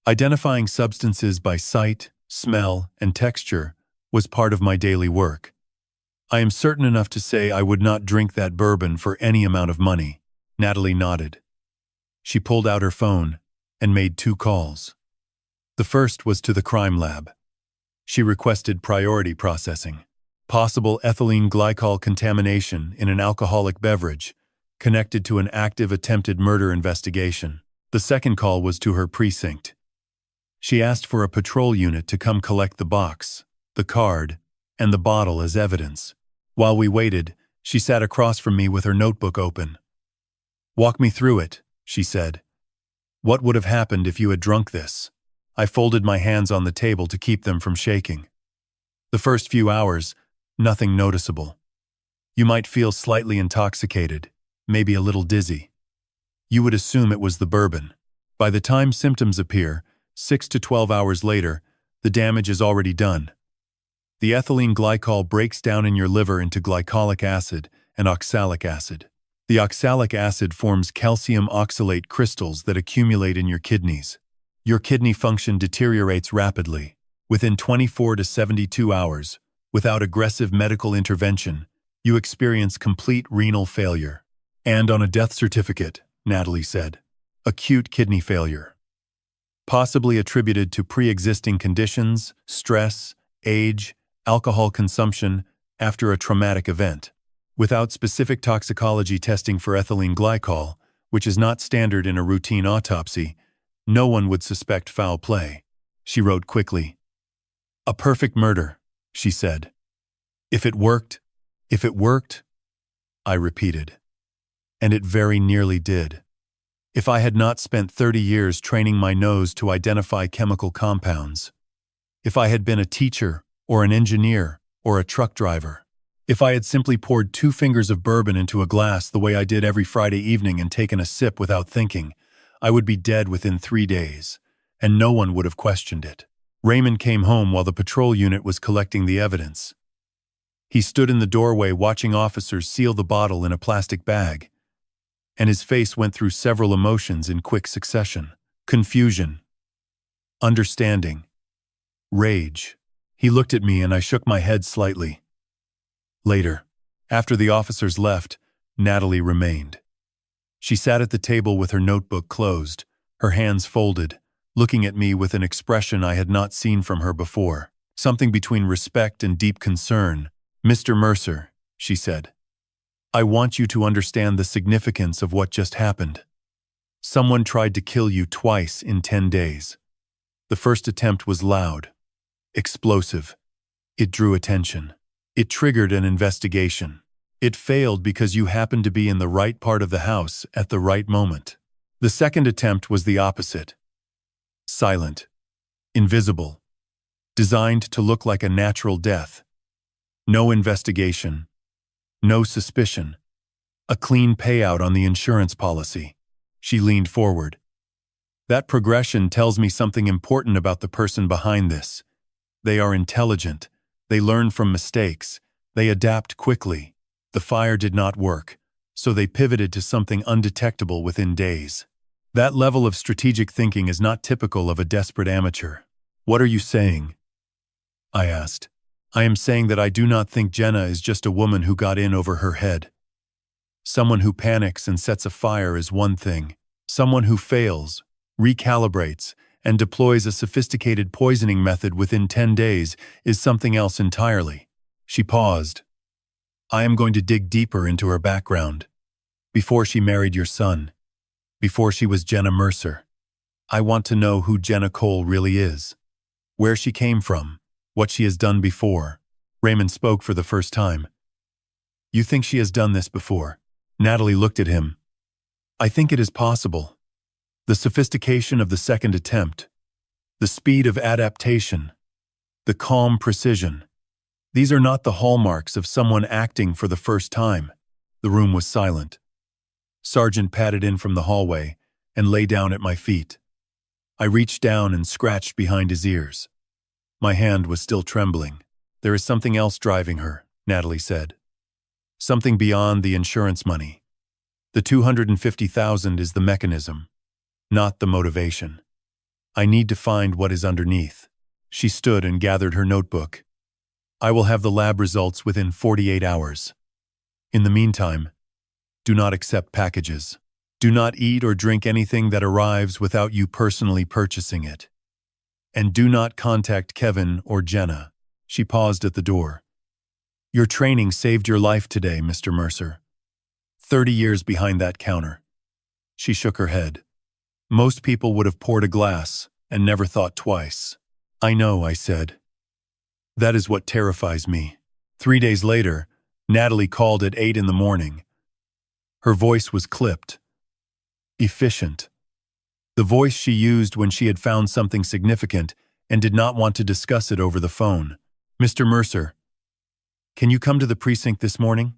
A: Identifying substances by sight, smell, and texture was part of my daily work. "I am certain enough to say I would not drink that bourbon for any amount of money." Natalie nodded. She pulled out her phone and made 2 calls. The first was to the crime lab. She requested priority processing. Possible ethylene glycol contamination in an alcoholic beverage, connected to an active attempted murder investigation. The second call was to her precinct. She asked for a patrol unit to come collect the box, the card, and the bottle as evidence. While we waited, she sat across from me with her notebook open. "Walk me through it," she said. "What would have happened if you had drunk this?" I folded my hands on the table to keep them from shaking. "The first few hours, nothing noticeable. You might feel slightly intoxicated, maybe a little dizzy. You would assume it was the bourbon. By the time symptoms appear, 6 to 12 hours later, the damage is already done. The ethylene glycol breaks down in your liver into glycolic acid and oxalic acid. The oxalic acid forms calcium oxalate crystals that accumulate in your kidneys. Your kidney function deteriorates rapidly. Within 24 to 72 hours, without aggressive medical intervention, you experience complete renal failure. And on a death certificate, Natalie said, acute kidney failure. Possibly attributed to pre-existing conditions, stress, age, alcohol consumption after a traumatic event. Without specific toxicology testing for ethylene glycol, which is not standard in a routine autopsy, no one would suspect foul play. She wrote quickly. "A perfect murder," she said. If it worked, I repeated. And it very nearly did. If I had not spent 30 years training my nose to identify chemical compounds, if I had been a teacher or an engineer or a truck driver, if I had simply poured 2 fingers of bourbon into a glass the way I did every Friday evening and taken a sip without thinking, I would be dead within 3 days, and no one would have questioned it. Raymond came home while the patrol unit was collecting the evidence. He stood in the doorway watching officers seal the bottle in a plastic bag, and his face went through several emotions in quick succession. Confusion, understanding, rage. He looked at me and I shook my head slightly. Later, after the officers left, Natalie remained. She sat at the table with her notebook closed, her hands folded, looking at me with an expression I had not seen from her before. Something between respect and deep concern. "Mr. Mercer," she said, "I want you to understand the significance of what just happened. Someone tried to kill you twice in 10 days. The first attempt was loud, explosive. It drew attention. It triggered an investigation. It failed because you happened to be in the right part of the house at the right moment. The second attempt was the opposite. Silent, invisible, designed to look like a natural death. No investigation, no suspicion, a clean payout on the insurance policy." She leaned forward. "That progression tells me something important about the person behind this. They are intelligent, they learn from mistakes, they adapt quickly. The fire did not work, so they pivoted to something undetectable within days. That level of strategic thinking is not typical of a desperate amateur." "What are you saying?" I asked. "I am saying that I do not think Jenna is just a woman who got in over her head. Someone who panics and sets a fire is one thing. Someone who fails, recalibrates, and deploys a sophisticated poisoning method within 10 days is something else entirely." She paused. I am going to dig deeper into her background. Before she married your son. Before she was Jenna Mercer. I want to know who Jenna Cole really is. Where she came from. What she has done before. Raymond spoke for the first time. You think she has done this before? Natalie looked at him. I think it is possible. The sophistication of the second attempt. The speed of adaptation. The calm precision. These are not the hallmarks of someone acting for the first time. The room was silent. Sergeant padded in from the hallway and lay down at my feet. I reached down and scratched behind his ears. My hand was still trembling. There is something else driving her, Natalie said. Something beyond the insurance money. The $250,000 is the mechanism, not the motivation. I need to find what is underneath. She stood and gathered her notebook. I will have the lab results within 48 hours. In the meantime, do not accept packages. Do not eat or drink anything that arrives without you personally purchasing it. And do not contact Kevin or Jenna. She paused at the door. Your training saved your life today, Mr. Mercer. 30 years behind that counter. She shook her head. Most people would have poured a glass and never thought twice. I know, I said. That is what terrifies me. 3 days later, Natalie called at 8 in the morning. Her voice was clipped. Efficient. The voice she used when she had found something significant and did not want to discuss it over the phone. Mr. Mercer, can you come to the precinct this morning?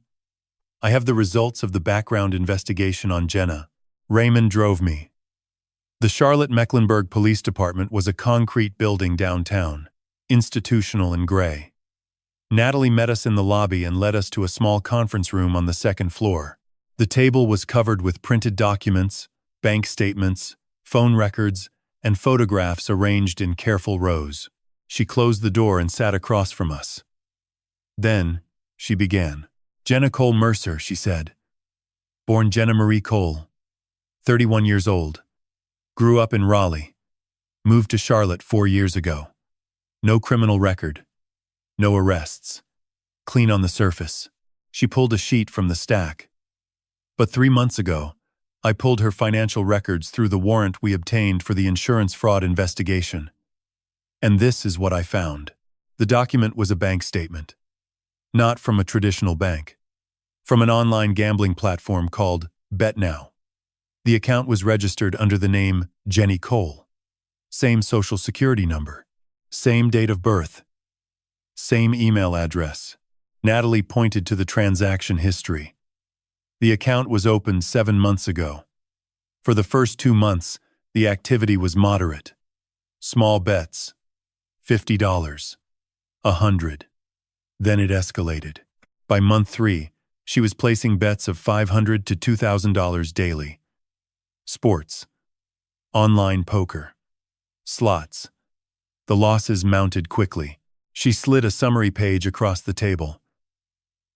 A: I have the results of the background investigation on Jenna. Raymond drove me. The Charlotte-Mecklenburg Police Department was a concrete building downtown, institutional and gray. Natalie met us in the lobby and led us to a small conference room on the second floor. The table was covered with printed documents, bank statements, phone records, and photographs arranged in careful rows. She closed the door and sat across from us. Then, she began. Jenna Cole Mercer, she said. Born Jenna Marie Cole. 31 years old. Grew up in Raleigh. Moved to Charlotte 4 years ago. No criminal record. No arrests. Clean on the surface. She pulled a sheet from the stack. But 3 months ago, I pulled her financial records through the warrant we obtained for the insurance fraud investigation. And this is what I found. The document was a bank statement. Not from a traditional bank. From an online gambling platform called BetNow. The account was registered under the name Jenny Cole. Same social security number. Same date of birth. Same email address. Natalie pointed to the transaction history. The account was opened 7 months ago. For the first 2 months, the activity was moderate. Small bets. $50. $100. Then it escalated. By month 3, she was placing bets of $500 to $2,000 daily. Sports. Online poker. Slots. The losses mounted quickly. She slid a summary page across the table.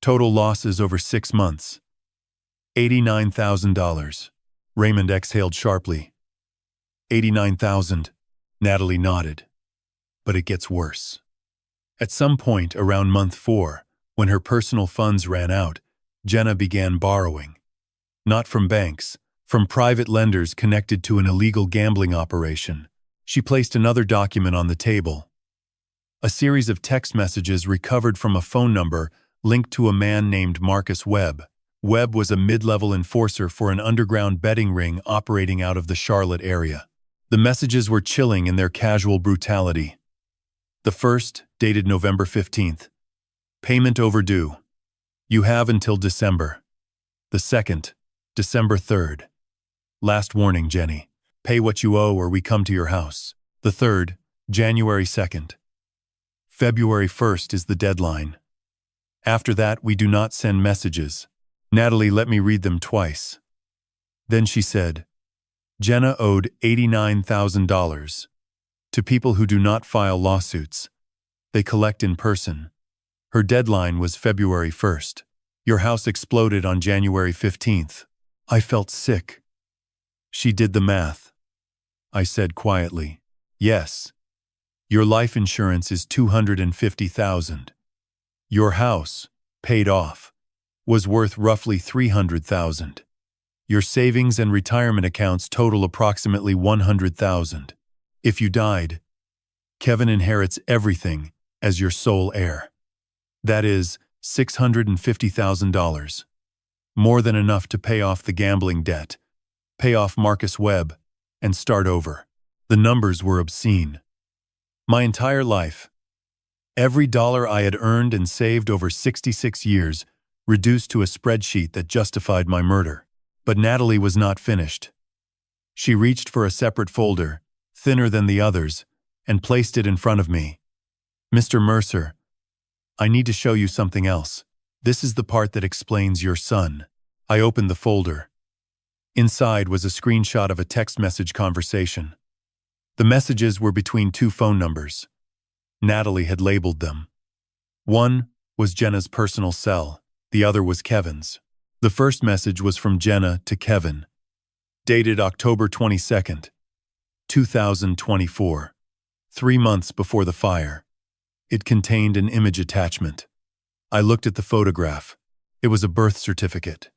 A: Total losses over 6 months. $89,000. Raymond exhaled sharply. 89,000. Natalie nodded. But it gets worse. At some point around month 4, when her personal funds ran out, Jenna began borrowing. Not from banks, from private lenders connected to an illegal gambling operation. She placed another document on the table. A series of text messages recovered from a phone number linked to a man named Marcus Webb. Webb was a mid-level enforcer for an underground betting ring operating out of the Charlotte area. The messages were chilling in their casual brutality. The first, dated November 15th. Payment overdue. You have until December. The second, December 3rd. Last warning, Jenny. Pay what you owe or we come to your house. The third, January 2nd. February 1st is the deadline. After that, we do not send messages. Natalie let me read them twice. Then she said, Jenna owed $89,000 to people who do not file lawsuits. They collect in person. Her deadline was February 1st. Your house exploded on January 15th. I felt sick. She did the math. I said quietly, yes. Your life insurance is $250,000. Your house, paid off. was worth roughly $300,000. Your savings and retirement accounts total approximately $100,000. If you died, Kevin inherits everything as your sole heir. That is $650,000. More than enough to pay off the gambling debt, pay off Marcus Webb, and start over. The numbers were obscene. My entire life, every dollar I had earned and saved over 66 years, reduced to a spreadsheet that justified my murder. But Natalie was not finished. She reached for a separate folder, thinner than the others, and placed it in front of me. "Mr. Mercer, I need to show you something else. This is the part that explains your son." I opened the folder. Inside was a screenshot of a text message conversation. The messages were between two phone numbers. Natalie had labeled them. One was Jenna's personal cell, the other was Kevin's. The first message was from Jenna to Kevin, dated October 22nd, 2024, 3 months before the fire. It contained an image attachment. I looked at the photograph. It was a birth certificate.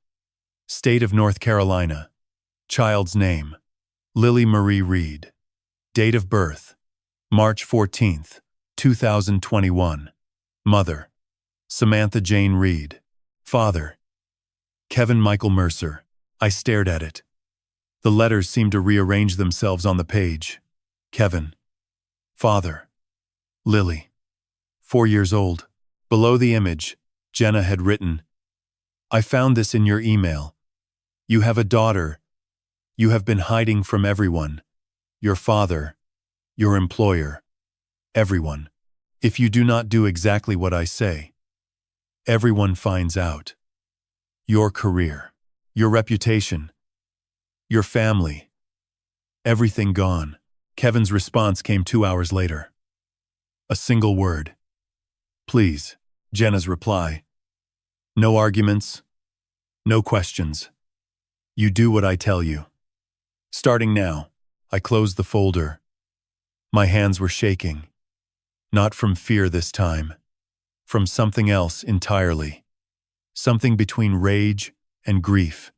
A: State of North Carolina. Child's name, Lily Marie Reed. Date of birth, March 14th, 2021. Mother, Samantha Jane Reed. Father, Kevin Michael Mercer. I stared at it. The letters seemed to rearrange themselves on the page. Kevin. Father. Lily. 4 years old. Below the image, Jenna had written, "I found this in your email. You have a daughter. You have been hiding from everyone. Your father, your employer, everyone. If you do not do exactly what I say, everyone finds out. Your career, your reputation, your family, everything gone." Kevin's response came 2 hours later. A single word. "Please." Jenna's reply. "No arguments, no questions. You do what I tell you." Starting now, I closed the folder. My hands were shaking. Not from fear this time. From something else entirely. Something between rage and grief.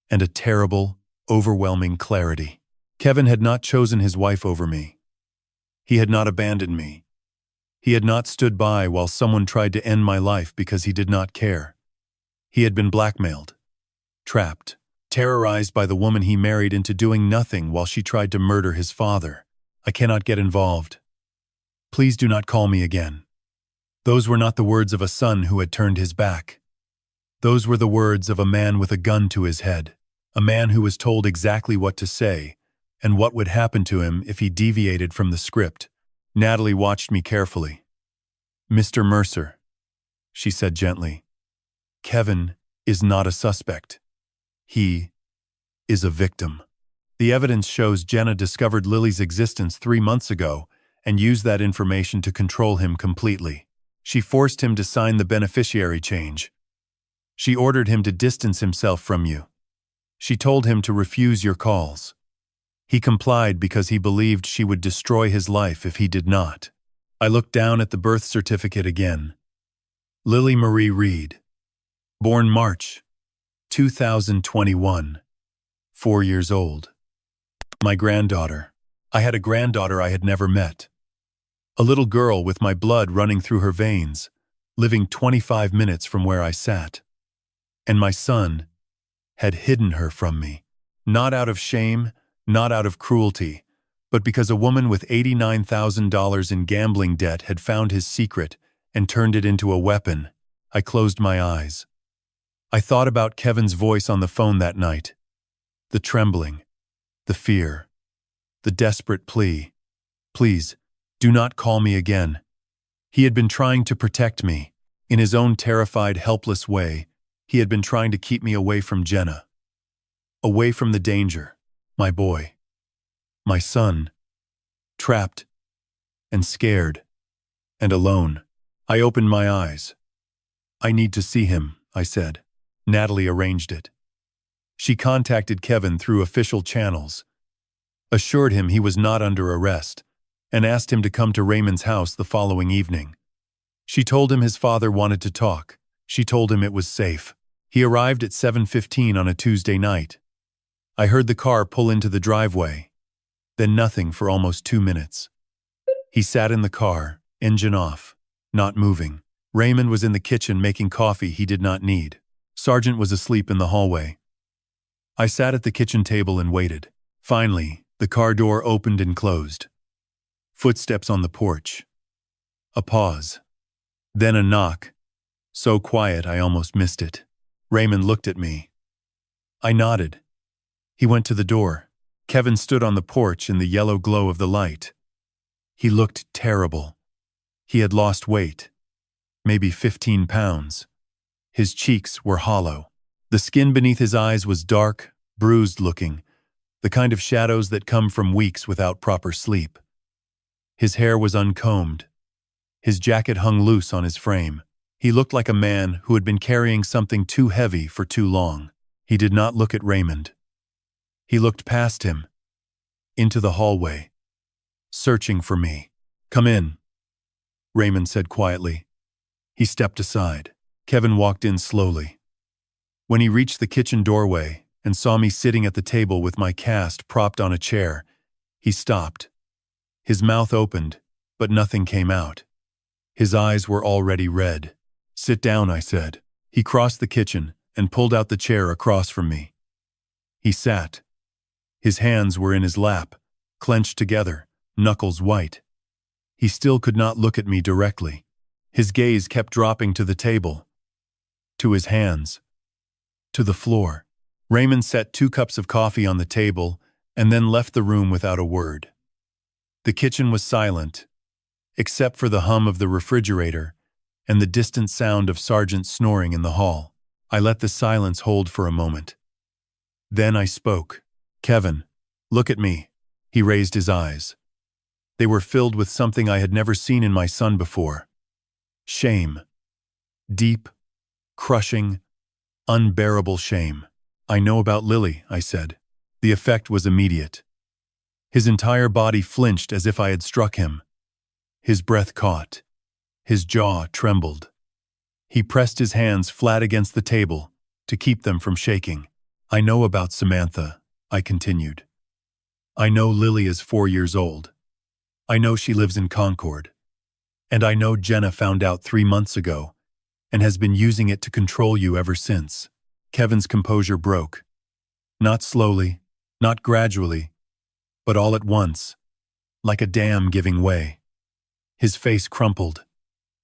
A: And a terrible, overwhelming clarity. Kevin had not chosen his wife over me. He had not abandoned me. He had not stood by while someone tried to end my life because he did not care. He had been blackmailed, trapped, terrorized by the woman he married into doing nothing while she tried to murder his father. I cannot get involved. Please do not call me again. Those were not the words of a son who had turned his back. Those were the words of a man with a gun to his head, a man who was told exactly what to say and what would happen to him if he deviated from the script. Natalie watched me carefully. "Mr. Mercer," she said gently, "Kevin is not a suspect. He is a victim." The evidence shows Jenna discovered Lily's existence 3 months ago and used that information to control him completely. She forced him to sign the beneficiary change. She ordered him to distance himself from you. She told him to refuse your calls. He complied because he believed she would destroy his life if he did not. I looked down at the birth certificate again. Lily Marie Reed. Born March 2021. 4 years old. My granddaughter. I had a granddaughter I had never met. A little girl with my blood running through her veins, living 25 minutes from where I sat. And my son had hidden her from me. Not out of shame, not out of cruelty, but because a woman with $89,000 in gambling debt had found his secret and turned it into a weapon. I closed my eyes. I thought about Kevin's voice on the phone that night. The trembling, the fear, the desperate plea. "Please, do not call me again." He had been trying to protect me. In his own terrified, helpless way, he had been trying to keep me away from Jenna. Away from the danger. My boy. My son. Trapped. And scared. And alone. I opened my eyes. "I need to see him," I said. Natalie arranged it. She contacted Kevin through official channels, assured him he was not under arrest, and asked him to come to Raymond's house the following evening. She told him his father wanted to talk. She told him it was safe. He arrived at 7:15 on a Tuesday night. I heard the car pull into the driveway, then nothing for almost 2 minutes. He sat in the car, engine off, not moving. Raymond was in the kitchen making coffee he did not need. Sergeant was asleep in the hallway. I sat at the kitchen table and waited. Finally, the car door opened and closed. Footsteps on the porch. A pause. Then a knock. So quiet I almost missed it. Raymond looked at me. I nodded. He went to the door. Kevin stood on the porch in the yellow glow of the light. He looked terrible. He had lost weight. Maybe 15 pounds. His cheeks were hollow. The skin beneath his eyes was dark, bruised-looking, the kind of shadows that come from weeks without proper sleep. His hair was uncombed. His jacket hung loose on his frame. He looked like a man who had been carrying something too heavy for too long. He did not look at Raymond. He looked past him, into the hallway, searching for me. "Come in," Raymond said quietly. He stepped aside. Kevin walked in slowly. When he reached the kitchen doorway and saw me sitting at the table with my cast propped on a chair, he stopped. His mouth opened, but nothing came out. His eyes were already red. "Sit down," I said. He crossed the kitchen and pulled out the chair across from me. He sat. His hands were in his lap, clenched together, knuckles white. He still could not look at me directly. His gaze kept dropping to the table, to his hands, to the floor. Raymond set 2 cups of coffee on the table and then left the room without a word. The kitchen was silent, except for the hum of the refrigerator and the distant sound of Sergeant snoring in the hall. I let the silence hold for a moment. Then I spoke. "Kevin, look at me." He raised his eyes. They were filled with something I had never seen in my son before. Shame. Deep, crushing, unbearable shame. "I know about Lily," I said. The effect was immediate. His entire body flinched as if I had struck him. His breath caught. His jaw trembled. He pressed his hands flat against the table to keep them from shaking. "I know about Samantha," I continued. "I know Lily is 4 years old. I know she lives in Concord. And I know Jenna found out 3 months ago and has been using it to control you ever since." Kevin's composure broke. Not slowly, not gradually, but all at once, like a dam giving way. His face crumpled.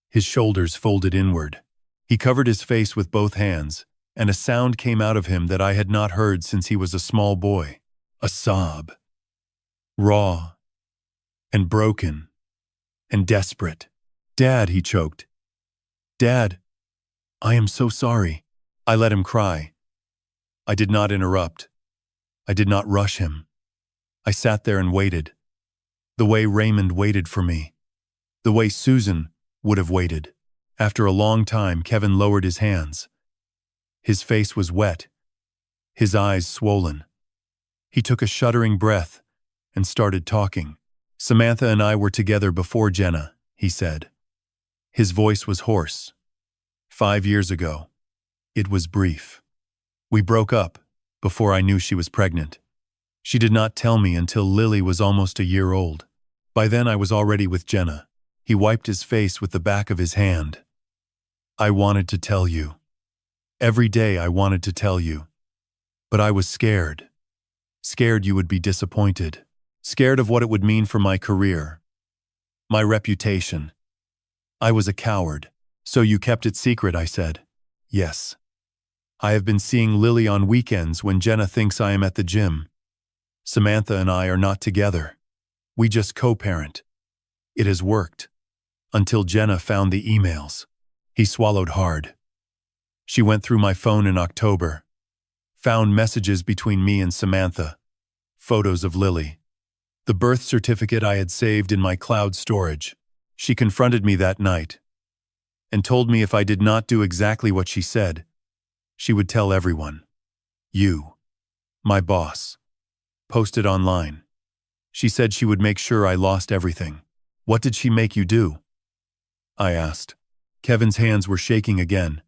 A: His shoulders folded inward. He covered his face with both hands, and a sound came out of him that I had not heard since he was a small boy. A sob. Raw, and broken, and desperate. "Dad," he choked. "Dad, I am so sorry." I let him cry. I did not interrupt. I did not rush him. I sat there and waited. The way Raymond waited for me. The way Susan would have waited. After a long time, Kevin lowered his hands. His face was wet, his eyes swollen. He took a shuddering breath and started talking. "Samantha and I were together before Jenna," he said. His voice was hoarse. 5 years ago. It was brief. We broke up before I knew she was pregnant. She did not tell me until Lily was almost a year old. By then I was already with Jenna. He wiped his face with the back of his hand. "I wanted to tell you. Every day I wanted to tell you. But I was scared. Scared you would be disappointed. Scared of what it would mean for my career. My reputation. I was a coward." "So you kept it secret," I said. "Yes. I have been seeing Lily on weekends when Jenna thinks I am at the gym. Samantha and I are not together. We just co-parent. It has worked. Until Jenna found the emails." He swallowed hard. "She went through my phone in October. Found messages between me and Samantha. Photos of Lily. The birth certificate I had saved in my cloud storage. She confronted me that night and told me if I did not do exactly what she said, she would tell everyone. You, my boss, posted online. She said she would make sure I lost everything." "What did she make you do?" I asked. Kevin's hands were shaking again.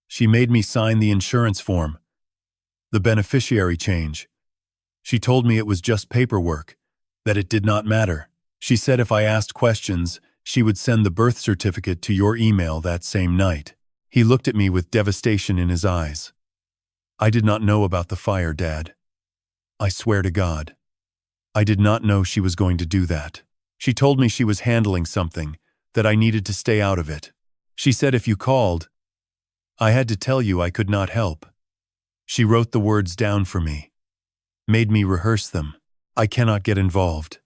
A: She made me sign the insurance form, the beneficiary change. She told me it was just paperwork, that it did not matter. She said if I asked questions, she would send the birth certificate to your email that same night. He looked at me with devastation in his eyes. I did not know about the fire, Dad. I swear to God. I did not know she was going to do that. She told me she was handling something, that I needed to stay out of it. She said if you called, I had to tell you I could not help. She wrote the words down for me, made me rehearse them. I cannot get involved.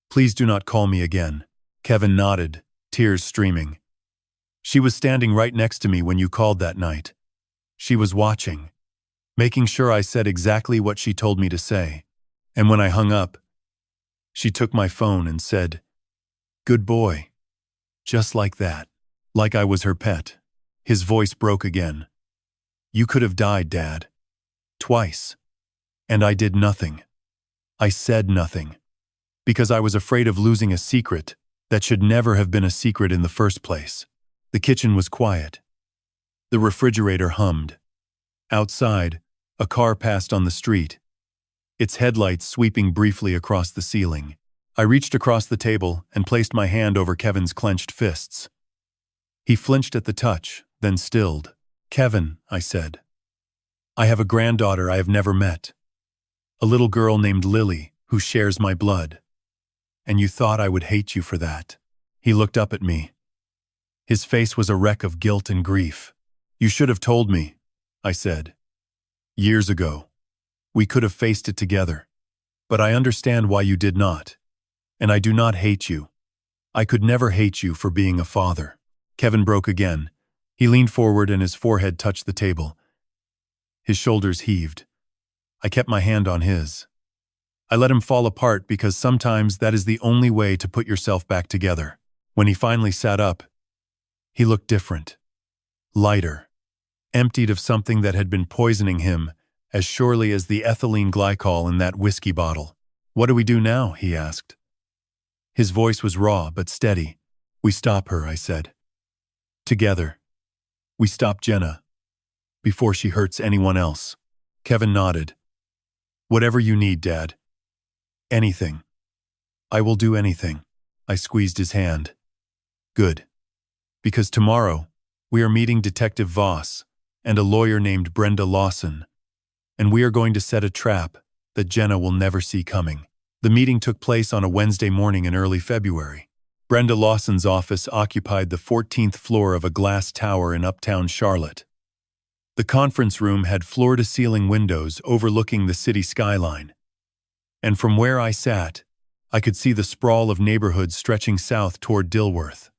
A: Please do not call me again. Kevin nodded, tears streaming. She was standing right next to me when you called that night. She was watching, making sure I said exactly what she told me to say. And when I hung up, she took my phone and said, "Good boy." Just like that, like I was her pet. His voice broke again. You could have died, Dad. Twice. And I did nothing. I said nothing. Because I was afraid of losing a secret that should never have been a secret in the first place. The kitchen was quiet. The refrigerator hummed. Outside, a car passed on the street, its headlights sweeping briefly across the ceiling. I reached across the table and placed my hand over Kevin's clenched fists. He flinched at the touch, then stilled. Kevin, I said. I have a granddaughter I have never met. A little girl named Lily who shares my blood. And you thought I would hate you for that. He looked up at me. His face was a wreck of guilt and grief. You should have told me, I said. Years ago. We could have faced it together. But I understand why you did not. And I do not hate you. I could never hate you for being a father. Kevin broke again. He leaned forward and his forehead touched the table. His shoulders heaved. I kept my hand on his. I let him fall apart because sometimes that is the only way to put yourself back together. When he finally sat up, he looked different. Lighter. Emptied of something that had been poisoning him as surely as the ethylene glycol in that whiskey bottle. What do we do now? He asked. His voice was raw but steady. We stop her, I said. Together. We stop Jenna. Before she hurts anyone else. Kevin nodded. Whatever you need, Dad. Anything. I will do anything. I squeezed his hand. Good. Because tomorrow, we are meeting Detective Voss and a lawyer named Brenda Lawson, and we are going to set a trap that Jenna will never see coming. The meeting took place on a Wednesday morning in early February. Brenda Lawson's office occupied the 14th floor of a glass tower in uptown Charlotte. The conference room had floor-to-ceiling windows overlooking the city skyline. And from where I sat, I could see the sprawl of neighborhoods stretching south toward Dilworth.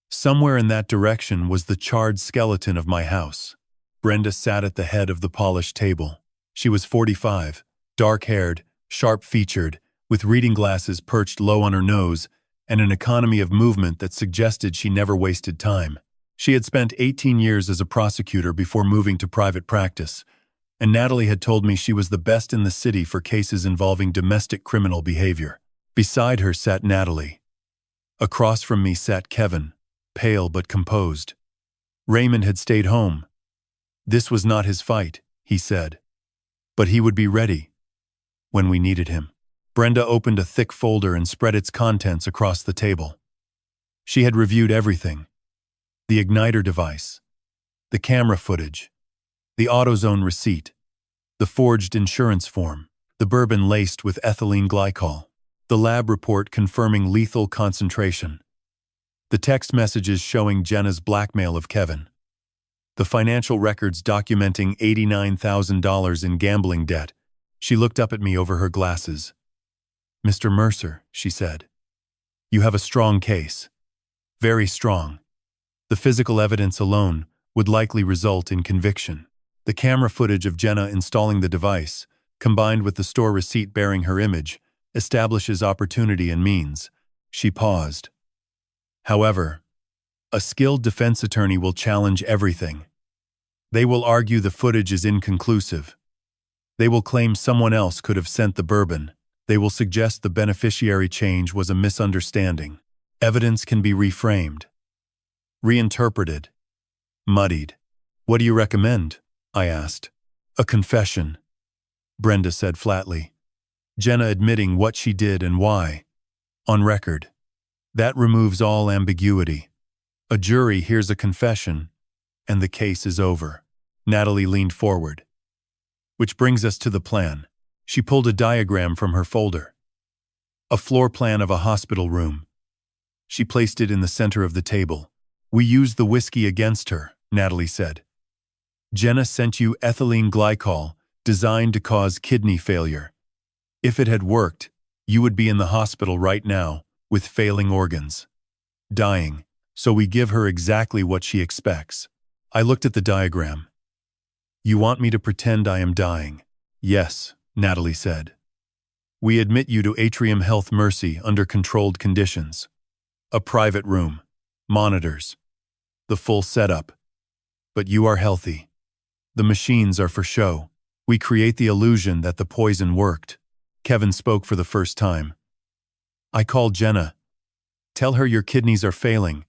A: Somewhere in that direction was the charred skeleton of my house. Brenda sat at the head of the polished table. She was 45, dark-haired, sharp-featured, with reading glasses perched low on her nose and an economy of movement that suggested she never wasted time. She had spent 18 years as a prosecutor before moving to private practice, and Natalie had told me she was the best in the city for cases involving domestic criminal behavior. Beside her sat Natalie. Across from me sat Kevin, pale but composed. Raymond had stayed home. This was not his fight, he said. But he would be ready when we needed him. Brenda opened a thick folder and spread its contents across the table. She had reviewed everything. The igniter device, the camera footage, the AutoZone receipt, the forged insurance form, the bourbon laced with ethylene glycol, the lab report confirming lethal concentration, the text messages showing Jenna's blackmail of Kevin, the financial records documenting $89,000 in gambling debt. She looked up at me over her glasses. Mr. Mercer, she said, you have a strong case. Very strong. The physical evidence alone would likely result in conviction. The camera footage of Jenna installing the device, combined with the store receipt bearing her image, establishes opportunity and means. She paused. However, a skilled defense attorney will challenge everything. They will argue the footage is inconclusive. They will claim someone else could have sent the bourbon. They will suggest the beneficiary change was a misunderstanding. Evidence can be reframed, reinterpreted, muddied. What do you recommend? I asked. A confession, Brenda said flatly. Jenna admitting what she did and why. On record. That removes all ambiguity. A jury hears a confession, and the case is over. Natalie leaned forward. Which brings us to the plan. She pulled a diagram from her folder. A floor plan of a hospital room. She placed it in the center of the table. We used the whiskey against her, Natalie said. Jenna sent you ethylene glycol, designed to cause kidney failure. If it had worked, you would be in the hospital right now, with failing organs. Dying, so we give her exactly what she expects. I looked at the diagram. You want me to pretend I am dying? Yes, Natalie said. We admit you to Atrium Health Mercy under controlled conditions. A private room. Monitors. The full setup. But you are healthy. The machines are for show. We create the illusion that the poison worked. Kevin spoke for the first time. I called Jenna. Tell her your kidneys are failing.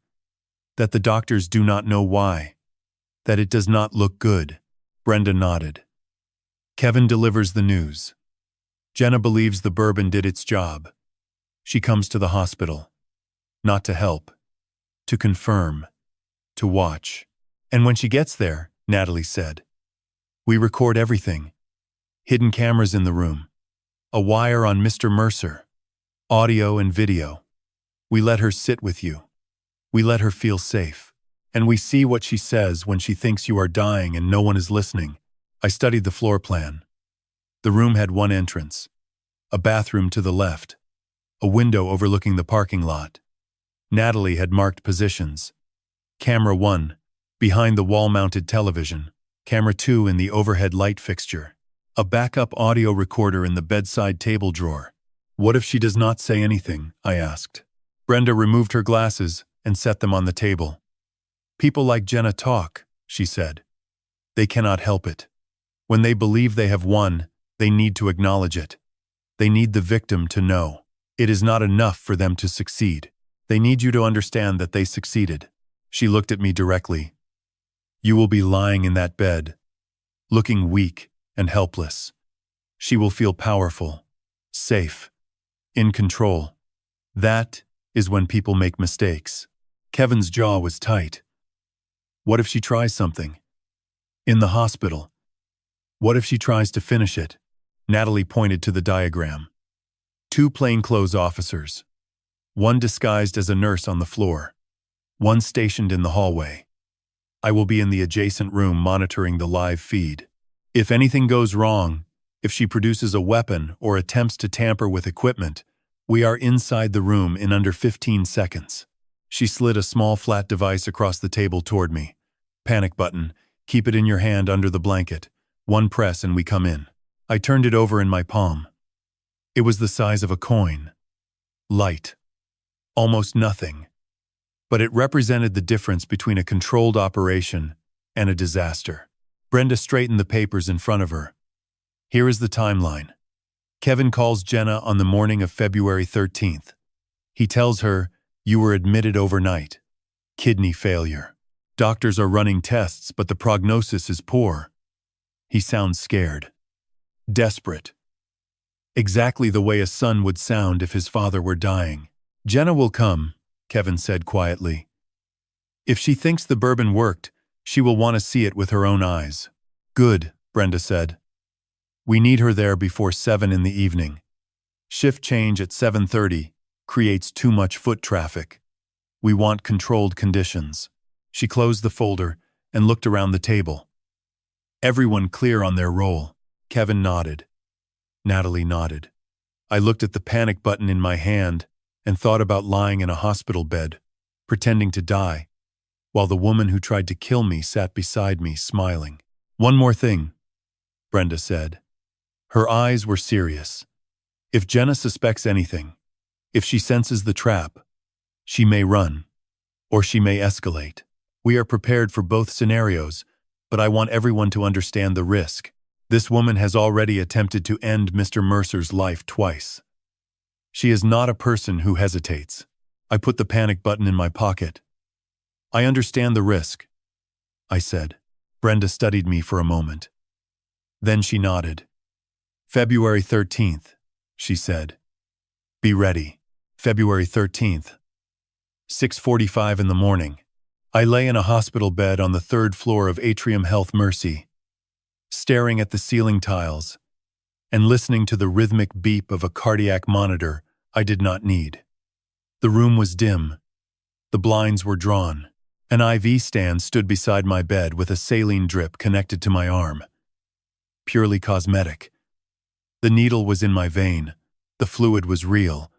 A: That the doctors do not know why. That it does not look good. Brenda nodded. Kevin delivers the news. Jenna believes the bourbon did its job. She comes to the hospital. Not to help. To confirm. To watch. And when she gets there, Natalie said, we record everything. Hidden cameras in the room. A wire on Mr. Mercer. Audio and video. We let her sit with you. We let her feel safe. And we see what she says when she thinks you are dying and no one is listening. I studied the floor plan. The room had one entrance. A bathroom to the left. A window overlooking the parking lot. Natalie had marked positions. Camera 1, behind the wall-mounted television. Camera 2 in the overhead light fixture. A backup audio recorder in the bedside table drawer. What if she does not say anything? I asked. Brenda removed her glasses and set them on the table. People like Jenna talk, she said. They cannot help it. When they believe they have won, they need to acknowledge it. They need the victim to know. It is not enough for them to succeed. They need you to understand that they succeeded. She looked at me directly. You will be lying in that bed, looking weak and helpless. She will feel powerful, safe, in control. That is when people make mistakes. Kevin's jaw was tight. What if she tries something? In the hospital. What if she tries to finish it? Natalie pointed to the diagram. 2 plainclothes officers. One disguised as a nurse on the floor. One stationed in the hallway. I will be in the adjacent room monitoring the live feed. If anything goes wrong, if she produces a weapon or attempts to tamper with equipment, we are inside the room in under 15 seconds. She slid a small flat device across the table toward me. Panic button, keep it in your hand under the blanket. 1 press and we come in. I turned it over in my palm. It was the size of a coin. Light. Almost nothing. But it represented the difference between a controlled operation and a disaster. Brenda straightened the papers in front of her. Here is the timeline. Kevin calls Jenna on the morning of February 13th. He tells her, you were admitted overnight. Kidney failure. Doctors are running tests, but the prognosis is poor. He sounds scared. Desperate. Exactly the way a son would sound if his father were dying. Jenna will come, Kevin said quietly. If she thinks the bourbon worked, she will want to see it with her own eyes. Good, Brenda said. We need her there before 7 in the evening. Shift change at 7:30 creates too much foot traffic. We want controlled conditions. She closed the folder and looked around the table. Everyone clear on their role. Kevin nodded. Natalie nodded. I looked at the panic button in my hand and thought about lying in a hospital bed, pretending to die, while the woman who tried to kill me sat beside me, smiling. One more thing, Brenda said. Her eyes were serious. If Jenna suspects anything, if she senses the trap, she may run, or she may escalate. We are prepared for both scenarios, but I want everyone to understand the risk. This woman has already attempted to end Mr. Mercer's life twice. She is not a person who hesitates. I put the panic button in my pocket. I understand the risk, I said. Brenda studied me for a moment. Then she nodded. February 13th, she said. Be ready. February 13th. 6:45 in the morning. I lay in a hospital bed on the 3rd floor of Atrium Health Mercy, staring at the ceiling tiles and listening to the rhythmic beep of a cardiac monitor I did not need. The room was dim. The blinds were drawn. An IV stand stood beside my bed with a saline drip connected to my arm. Purely cosmetic. The needle was in my vein. The fluid was real.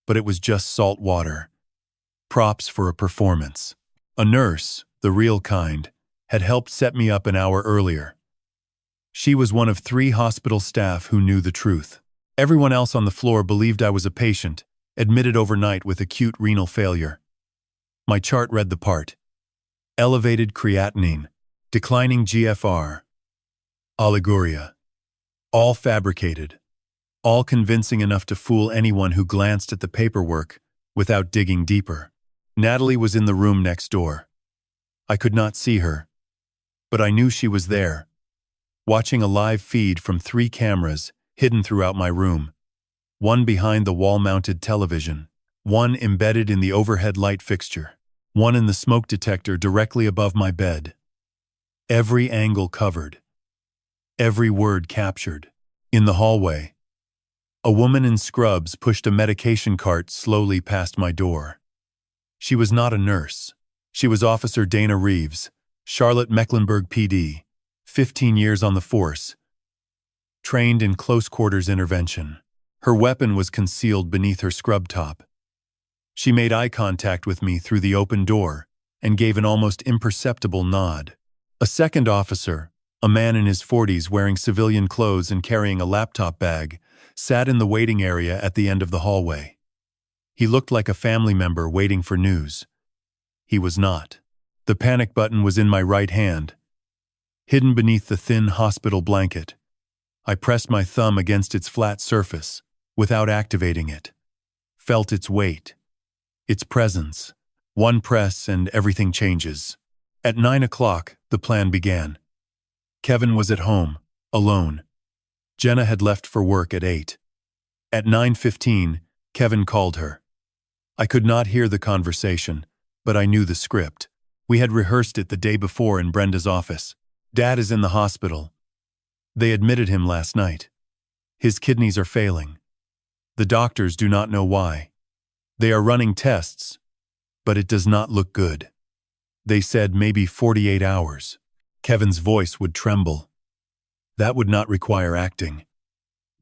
A: But it was just salt water. Props for a performance. A nurse, the real kind, had helped set me up an hour earlier. She was one of 3 hospital staff who knew the truth. Everyone else on the floor believed I was a patient, admitted overnight with acute renal failure. My chart read the part. Elevated creatinine, declining GFR, oliguria. All fabricated. All convincing enough to fool anyone who glanced at the paperwork without digging deeper. Natalie was in the room next door. I could not see her, but I knew she was there, watching a live feed from 3 cameras hidden throughout my room. One behind the wall-mounted television, one embedded in the overhead light fixture, one in the smoke detector directly above my bed. Every angle covered. Every word captured. In the hallway, a woman in scrubs pushed a medication cart slowly past my door. She was not a nurse. She was Officer Dana Reeves, Charlotte Mecklenburg PD, 15 years on the force, trained in close-quarters intervention. Her weapon was concealed beneath her scrub top. She made eye contact with me through the open door and gave an almost imperceptible nod. A second officer, a man in his 40s wearing civilian clothes and carrying a laptop bag, sat in the waiting area at the end of the hallway. He looked like a family member waiting for news. He was not. The panic button was in my right hand, hidden beneath the thin hospital blanket. I pressed my thumb against its flat surface, without activating it. Felt its weight, its presence. One press and everything changes. At 9 o'clock, the plan began. Kevin was at home, alone. Jenna had left for work at 8. At 9:15, Kevin called her. I could not hear the conversation, but I knew the script. We had rehearsed it the day before in Brenda's office. Dad is in the hospital. They admitted him last night. His kidneys are failing. The doctors do not know why. They are running tests, but it does not look good. They said maybe 48 hours. Kevin's voice would tremble. That would not require acting.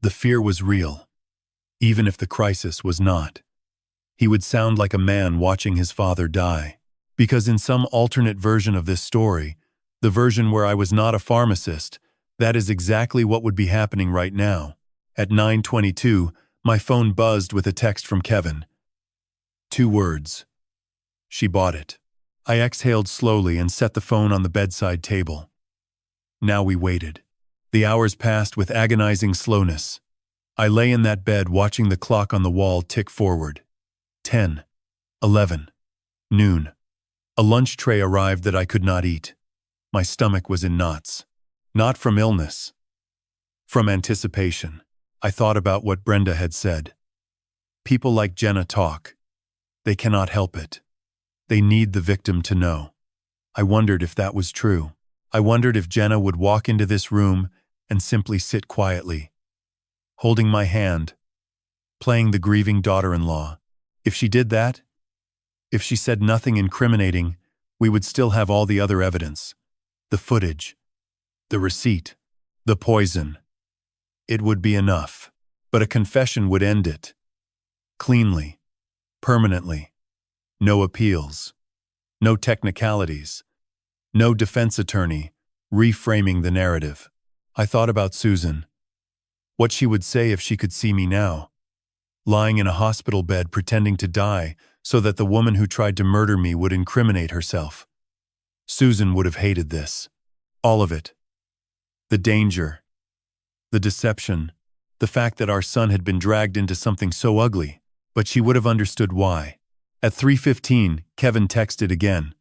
A: The fear was real, even if the crisis was not. He would sound like a man watching his father die. Because in some alternate version of this story, the version where I was not a pharmacist, that is exactly what would be happening right now. At 9:22, my phone buzzed with a text from Kevin. 2 words. She bought it. I exhaled slowly and set the phone on the bedside table. Now we waited. The hours passed with agonizing slowness. I lay in that bed watching the clock on the wall tick forward. 10, 11, noon. A lunch tray arrived that I could not eat. My stomach was in knots. Not from illness. From anticipation. I thought about what Brenda had said. People like Jenna talk. They cannot help it. They need the victim to know. I wondered if that was true. I wondered if Jenna would walk into this room and simply sit quietly, holding my hand, playing the grieving daughter-in-law. If she did that, if she said nothing incriminating, we would still have all the other evidence. The footage, the receipt, the poison. It would be enough. But a confession would end it. Cleanly. Permanently. No appeals. No technicalities. No defense attorney reframing the narrative. I thought about Susan. What she would say if she could see me now. Lying in a hospital bed pretending to die so that the woman who tried to murder me would incriminate herself. Susan would have hated this. All of it. The danger. The deception. The fact that our son had been dragged into something so ugly. But she would have understood why. At 3:15, Kevin texted again.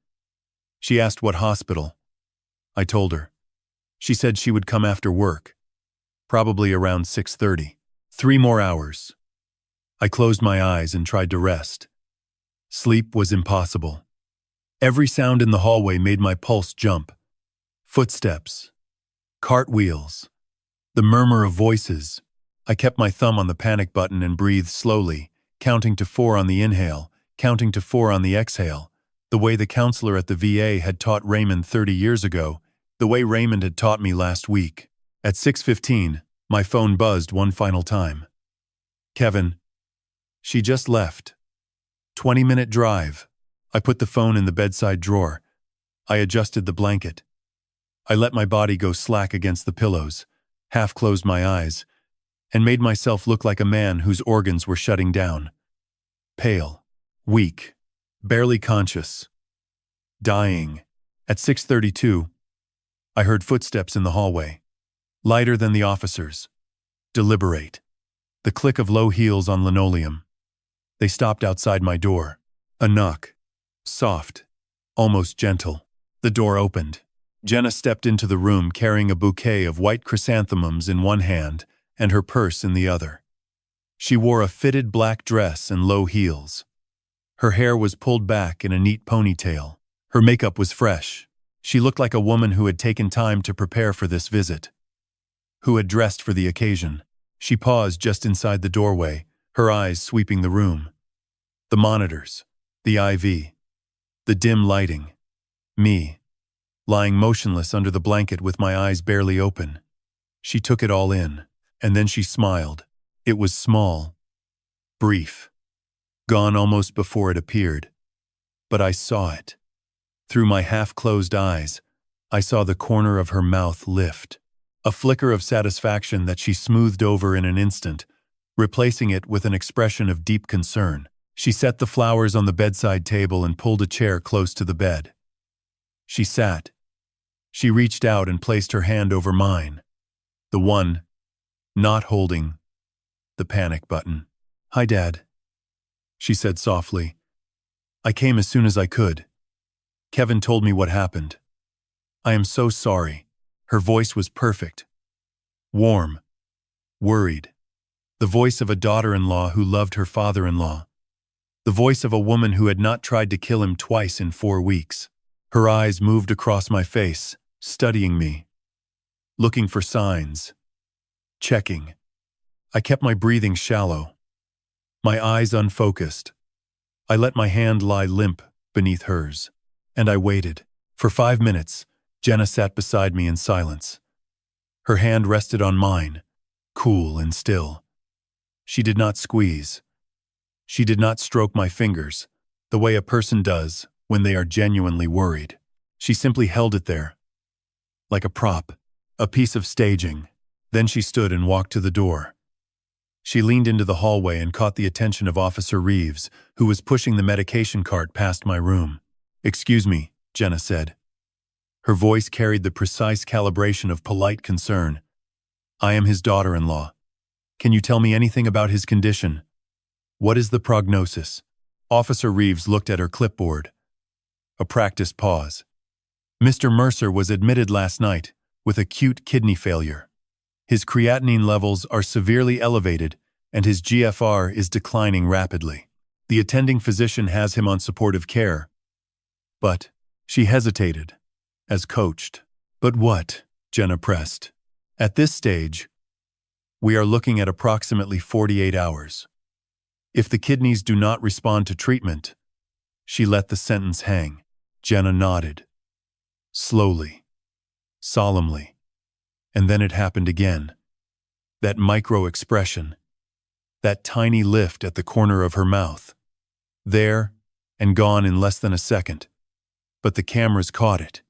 A: She asked what hospital. I told her. She said she would come after work, probably around 6:30. 3 more hours. I closed my eyes and tried to rest. Sleep was impossible. Every sound in the hallway made my pulse jump. Footsteps, cartwheels, the murmur of voices. I kept my thumb on the panic button and breathed slowly, counting to 4 on the inhale, counting to 4 on the exhale, the way the counselor at the VA had taught Raymond 30 years ago, the way Raymond had taught me last week. At 6:15, my phone buzzed one final time. Kevin. She just left. 20-minute drive. I put the phone in the bedside drawer. I adjusted the blanket. I let my body go slack against the pillows, half closed my eyes, and made myself look like a man whose organs were shutting down. Pale, weak, barely conscious, dying. At 6:32, I heard footsteps in the hallway, lighter than the officers. Deliberate. The click of low heels on linoleum. They stopped outside my door. A knock. Soft, almost gentle. The door opened. Jenna stepped into the room carrying a bouquet of white chrysanthemums in one hand and her purse in the other. She wore a fitted black dress and low heels. Her hair was pulled back in a neat ponytail. Her makeup was fresh. She looked like a woman who had taken time to prepare for this visit, who had dressed for the occasion. She paused just inside the doorway, her eyes sweeping the room. The monitors, the IV, the dim lighting, me, lying motionless under the blanket with my eyes barely open. She took it all in, and then she smiled. It was small, brief, gone almost before it appeared. But I saw it. Through my half-closed eyes, I saw the corner of her mouth lift, a flicker of satisfaction that she smoothed over in an instant, replacing it with an expression of deep concern. She set the flowers on the bedside table and pulled a chair close to the bed. She sat. She reached out and placed her hand over mine, the one not holding the panic button. "Hi, Dad," she said softly. "I came as soon as I could. Kevin told me what happened. I am so sorry." Her voice was perfect. Warm. Worried. The voice of a daughter-in-law who loved her father-in-law. The voice of a woman who had not tried to kill him twice in 4 weeks. Her eyes moved across my face, studying me. Looking for signs. Checking. I kept my breathing shallow. My eyes unfocused. I let my hand lie limp beneath hers. And I waited. For 5 minutes, Jenna sat beside me in silence. Her hand rested on mine, cool and still. She did not squeeze. She did not stroke my fingers, the way a person does when they are genuinely worried. She simply held it there, like a prop, a piece of staging. Then she stood and walked to the door. She leaned into the hallway and caught the attention of Officer Reeves, who was pushing the medication cart past my room. "Excuse me," Jenna said. Her voice carried the precise calibration of polite concern. "I am his daughter-in-law. Can you tell me anything about his condition? What is the prognosis?" Officer Reeves looked at her clipboard. A practiced pause. "Mr. Mercer was admitted last night with acute kidney failure. His creatinine levels are severely elevated and his GFR is declining rapidly. The attending physician has him on supportive care." But she hesitated, as coached. "But what?" Jenna pressed. "At this stage, we are looking at approximately 48 hours. If the kidneys do not respond to treatment..." She let the sentence hang. Jenna nodded. Slowly, solemnly. And then it happened again. That micro-expression. That tiny lift at the corner of her mouth. There, and gone in less than a second. But the cameras caught it.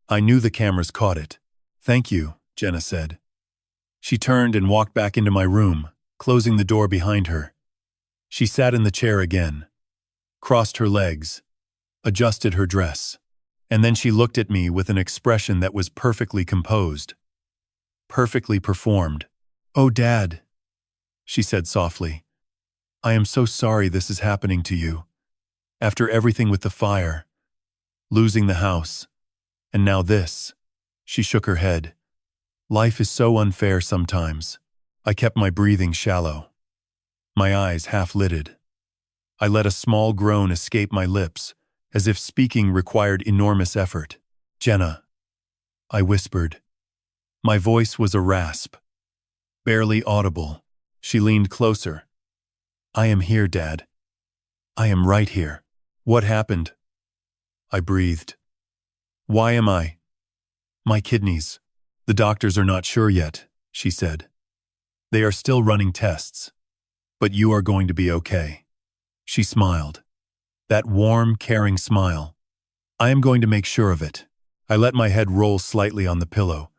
A: I knew the cameras caught it. "Thank you," Jenna said. She turned and walked back into my room, closing the door behind her. She sat in the chair again, crossed her legs, adjusted her dress, and then she looked at me with an expression that was perfectly composed, perfectly performed. "Oh, Dad," she said softly. "I am so sorry this is happening to you. After everything with the fire, losing the house, and now this." She shook her head. Life is so unfair sometimes. I kept my breathing shallow, my eyes half-lidded. I let a small groan escape my lips, as if speaking required enormous effort. Jenna, I whispered. My voice was a rasp, barely audible. She leaned closer. I am here, Dad. I am right here. What happened? I breathed. Why am I? My kidneys. The doctors are not sure yet, she said. They are still running tests. But you are going to be okay. She smiled. That warm, caring smile. I am going to make sure of it. I let my head roll slightly on the pillow.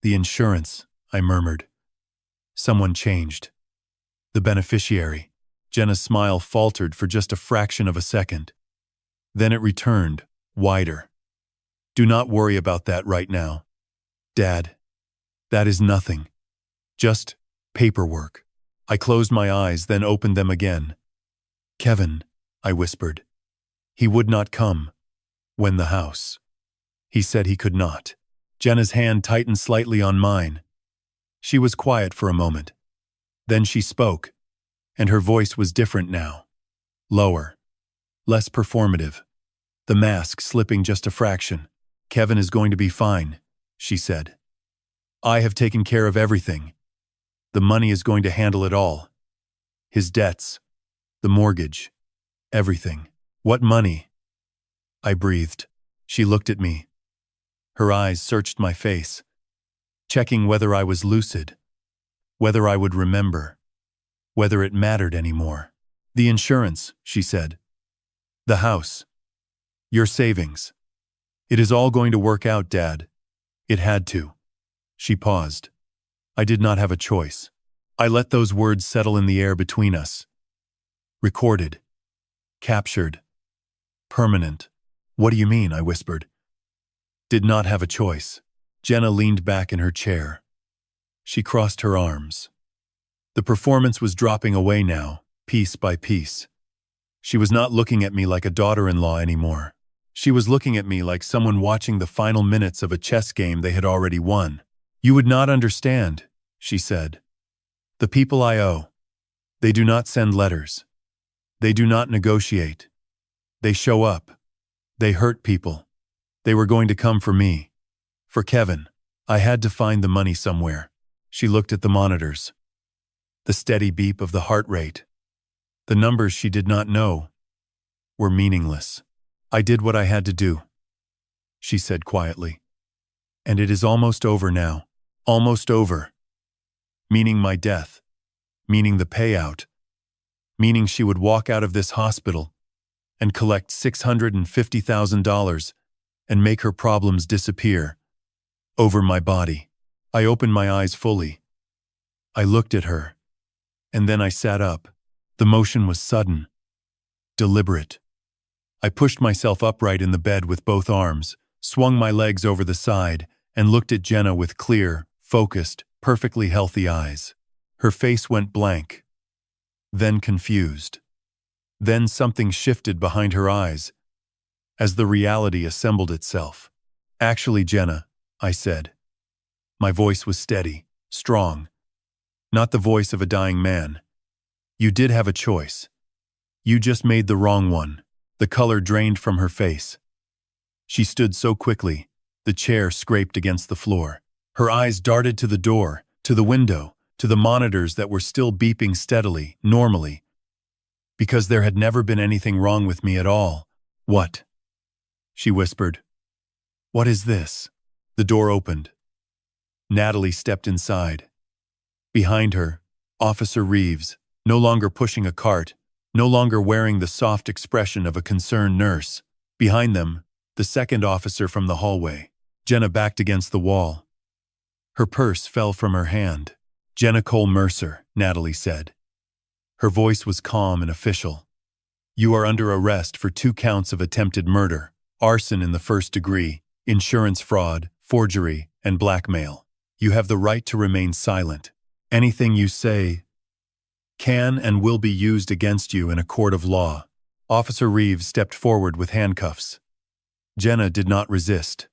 A: The insurance, I murmured. Someone changed. The beneficiary. Jenna's smile faltered for just a fraction of a second. Then it returned, wider. Do not worry about that right now. Dad, that is nothing. Just paperwork. I closed my eyes, then opened them again. Kevin, I whispered. He would not come. When the house. He said he could not. Jenna's hand tightened slightly on mine. She was quiet for a moment. Then she spoke, and her voice was different now. Lower. Less performative. The mask slipping just a fraction. Kevin is going to be fine, she said. I have taken care of everything. The money is going to handle it all. His debts, the mortgage, everything. What money? I breathed. She looked at me. Her eyes searched my face, checking whether I was lucid, whether I would remember, whether it mattered anymore. The insurance, she said. The house. Your savings. It is all going to work out, Dad. It had to. She paused. I did not have a choice. I let those words settle in the air between us. Recorded. Captured. Permanent. What do you mean? I whispered. Did not have a choice. Jenna leaned back in her chair. She crossed her arms. The performance was dropping away now, piece by piece. She was not looking at me like a daughter-in-law anymore. She was looking at me like someone watching the final minutes of a chess game they had already won. You would not understand, she said. The people I owe. They do not send letters. They do not negotiate. They show up. They hurt people. They were going to come for me. For Kevin. I had to find the money somewhere. She looked at the monitors. The steady beep of the heart rate. The numbers she did not know were meaningless. I did what I had to do, she said quietly. And it is almost over now. Almost over. Meaning my death. Meaning the payout. Meaning she would walk out of this hospital and collect $650,000 and make her problems disappear. Over my body. I opened my eyes fully. I looked at her. And then I sat up. The motion was sudden. Deliberate. I pushed myself upright in the bed with both arms, swung my legs over the side, and looked at Jenna with clear, focused, perfectly healthy eyes. Her face went blank. Then confused. Then something shifted behind her eyes, as the reality assembled itself. Actually, Jenna, I said. My voice was steady, strong. Not the voice of a dying man. You did have a choice. You just made the wrong one. The color drained from her face. She stood so quickly, the chair scraped against the floor. Her eyes darted to the door, to the window, to the monitors that were still beeping steadily, normally. Because there had never been anything wrong with me at all. What? She whispered. What is this? The door opened. Natalie stepped inside. Behind her, Officer Reeves, no longer pushing a cart, no longer wearing the soft expression of a concerned nurse. Behind them, the second officer from the hallway. Jenna backed against the wall. Her purse fell from her hand. Jenna Cole Mercer, Natalie said. Her voice was calm and official. You are under arrest for 2 counts of attempted murder, arson in the 1st degree, insurance fraud, forgery, and blackmail. You have the right to remain silent. Anything you say can and will be used against you in a court of law. Officer Reeves stepped forward with handcuffs. Jenna did not resist.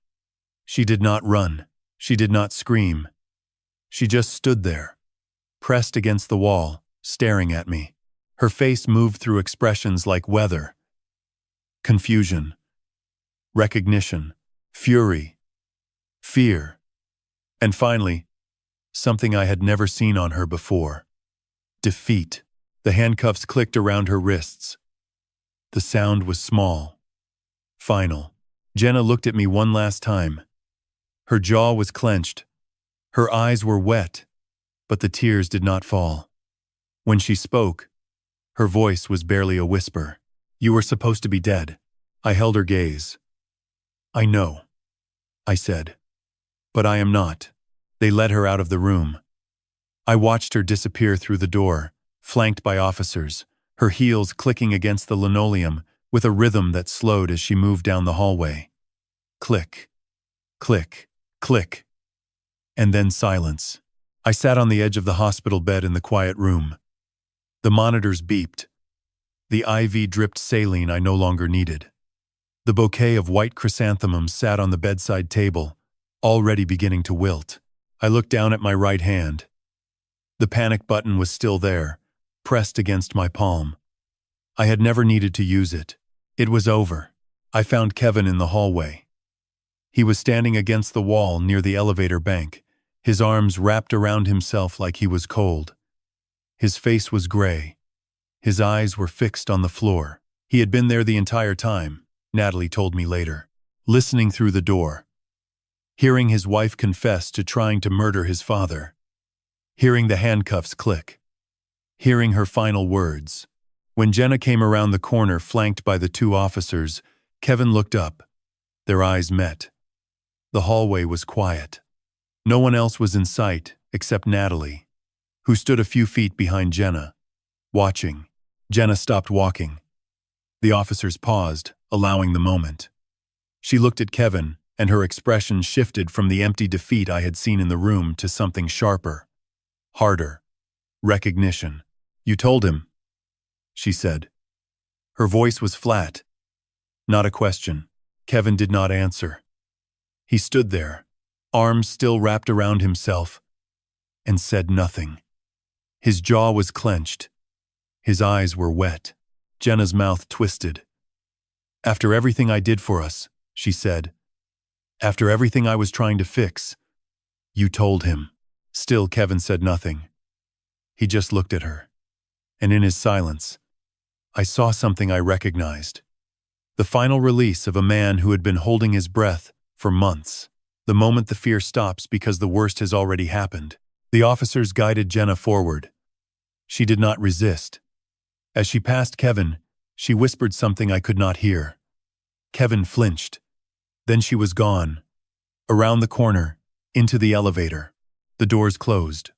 A: She did not run. She did not scream. She just stood there, pressed against the wall, staring at me. Her face moved through expressions like weather, confusion, recognition, fury, fear, and finally, something I had never seen on her before: defeat. The handcuffs clicked around her wrists. The sound was small, final. Jenna looked at me one last time. Her jaw was clenched. Her eyes were wet, but the tears did not fall. When she spoke, her voice was barely a whisper. "You were supposed to be dead." I held her gaze. "I know," I said, "but I am not." They led her out of the room. I watched her disappear through the door, flanked by officers, her heels clicking against the linoleum with a rhythm that slowed as she moved down the hallway. Click, click, click, and then silence. I sat on the edge of the hospital bed in the quiet room. The monitors beeped. The IV dripped saline I no longer needed. The bouquet of white chrysanthemums sat on the bedside table, already beginning to wilt. I looked down at my right hand. The panic button was still there, pressed against my palm. I had never needed to use it. It was over. I found Kevin in the hallway. He was standing against the wall near the elevator bank, his arms wrapped around himself like he was cold. His face was gray. His eyes were fixed on the floor. He had been there the entire time, Natalie told me later, listening through the door, hearing his wife confess to trying to murder his father, hearing the handcuffs click, hearing her final words. When Jenna came around the corner flanked by the two officers, Kevin looked up. Their eyes met. The hallway was quiet. No one else was in sight except Natalie, who stood a few feet behind Jenna, watching. Jenna stopped walking. The officers paused, allowing the moment. She looked at Kevin, and her expression shifted from the empty defeat I had seen in the room to something sharper, harder. Recognition. "You told him," she said. Her voice was flat. Not a question. Kevin did not answer. He stood there, arms still wrapped around himself, and said nothing. His jaw was clenched. His eyes were wet. Jenna's mouth twisted. "After everything I did for us," she said, "after everything I was trying to fix, you told him." Still, Kevin said nothing. He just looked at her. And in his silence, I saw something I recognized. The final release of a man who had been holding his breath for months. The moment the fear stops because the worst has already happened. The officers guided Jenna forward. She did not resist. As she passed Kevin, she whispered something I could not hear. Kevin flinched. Then she was gone. Around the corner, into the elevator. The doors closed.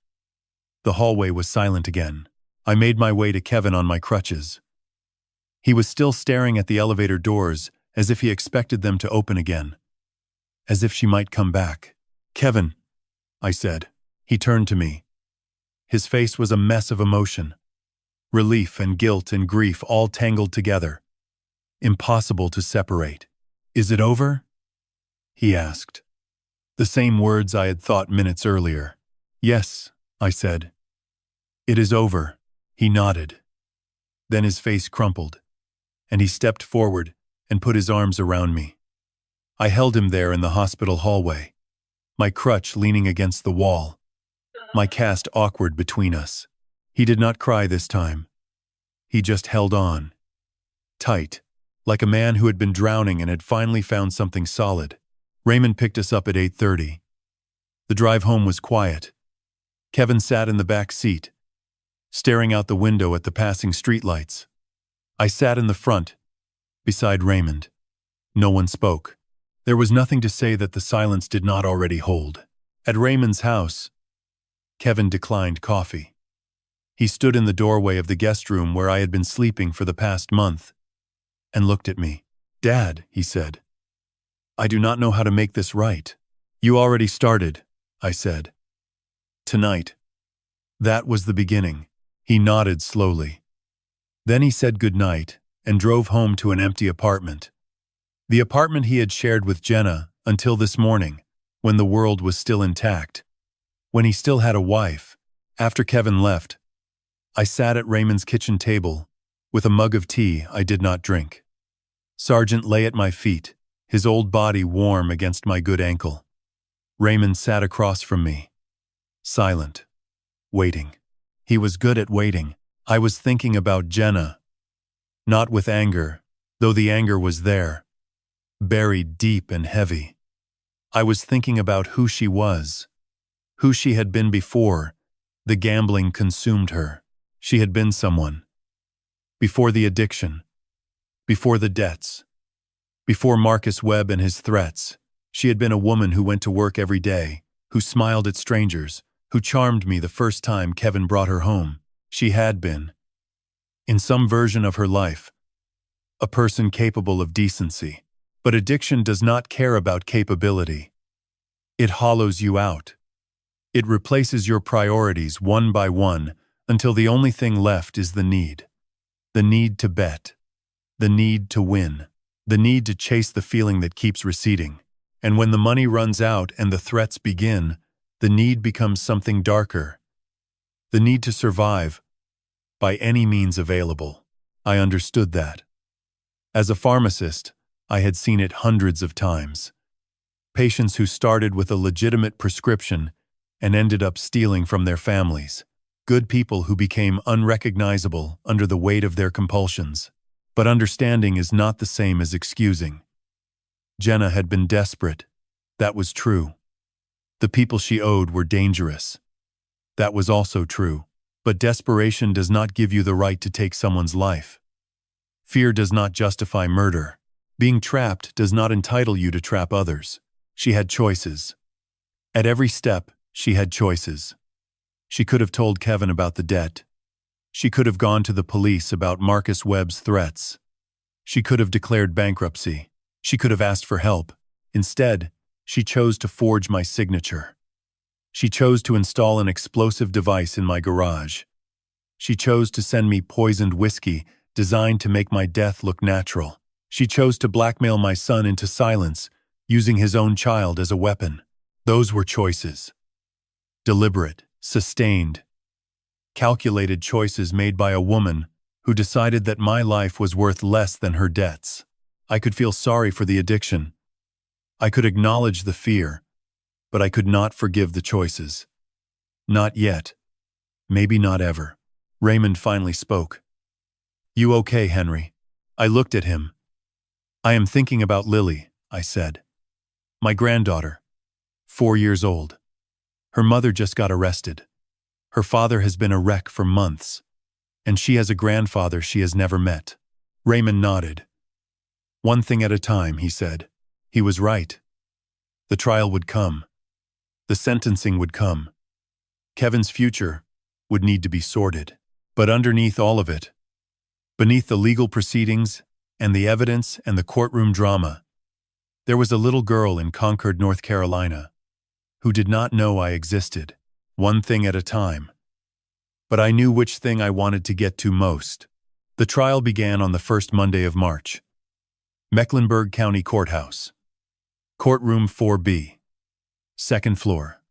A: The hallway was silent again. I made my way to Kevin on my crutches. He was still staring at the elevator doors, as if he expected them to open again. As if she might come back. "Kevin," I said. He turned to me. His face was a mess of emotion. Relief and guilt and grief all tangled together. Impossible to separate. "Is it over?" he asked. The same words I had thought minutes earlier. "Yes," I said. "It is over." He nodded. Then his face crumpled, and he stepped forward and put his arms around me. I held him there in the hospital hallway, my crutch leaning against the wall, my cast awkward between us. He did not cry this time. He just held on. Tight, like a man who had been drowning and had finally found something solid. Raymond picked us up at 8:30. The drive home was quiet. Kevin sat in the back seat, staring out the window at the passing streetlights. I sat in the front, beside Raymond. No one spoke. There was nothing to say that the silence did not already hold. At Raymond's house, Kevin declined coffee. He stood in the doorway of the guest room where I had been sleeping for the past month, and looked at me. "Dad," he said, "I do not know how to make this right." "You already started," I said. "Tonight." That was the beginning. He nodded slowly. Then he said goodnight and drove home to an empty apartment. The apartment he had shared with Jenna, until this morning, when the world was still intact, when he still had a wife. After Kevin left, I sat at Raymond's kitchen table with a mug of tea I did not drink. Sergeant lay at my feet, his old body warm against my good ankle. Raymond sat across from me, silent, waiting. He was good at waiting. I was thinking about Jenna, not with anger, though the anger was there, buried deep and heavy. I was thinking about who she was, who she had been before the gambling consumed her. She had been someone. Before the addiction, before the debts, before Marcus Webb and his threats, she had been a woman who went to work every day, who smiled at strangers, who charmed me the first time Kevin brought her home. She had been, in some version of her life, a person capable of decency. But addiction does not care about capability. It hollows you out. It replaces your priorities one by one until the only thing left is the need. The need to bet. The need to win. The need to chase the feeling that keeps receding. And when the money runs out and the threats begin, the need becomes something darker. The need to survive by any means available. I understood that. As a pharmacist, I had seen it hundreds of times. Patients who started with a legitimate prescription and ended up stealing from their families. Good people who became unrecognizable under the weight of their compulsions. But understanding is not the same as excusing. Jenna had been desperate. That was true. The people she owed were dangerous. That was also true. But desperation does not give you the right to take someone's life. Fear does not justify murder. Being trapped does not entitle you to trap others. She had choices. At every step, she had choices. She could have told Kevin about the debt. She could have gone to the police about Marcus Webb's threats. She could have declared bankruptcy. She could have asked for help. Instead, she chose to forge my signature. She chose to install an explosive device in my garage. She chose to send me poisoned whiskey designed to make my death look natural. She chose to blackmail my son into silence, using his own child as a weapon. Those were choices. Deliberate, sustained, calculated choices made by a woman who decided that my life was worth less than her debts. I could feel sorry for the addiction. I could acknowledge the fear, but I could not forgive the choices. Not yet. Maybe not ever. Raymond finally spoke. "You okay, Henry?" I looked at him. "I am thinking about Lily," I said. "My granddaughter, 4 years old. Her mother just got arrested. Her father has been a wreck for months, and she has a grandfather she has never met." Raymond nodded. "One thing at a time," he said. He was right. The trial would come. The sentencing would come. Kevin's future would need to be sorted. But underneath all of it, beneath the legal proceedings and the evidence and the courtroom drama, there was a little girl in Concord, North Carolina, who did not know I existed, one thing at a time. But I knew which thing I wanted to get to most. The trial began on the first Monday of March. Mecklenburg County Courthouse. Courtroom 4B. Second floor.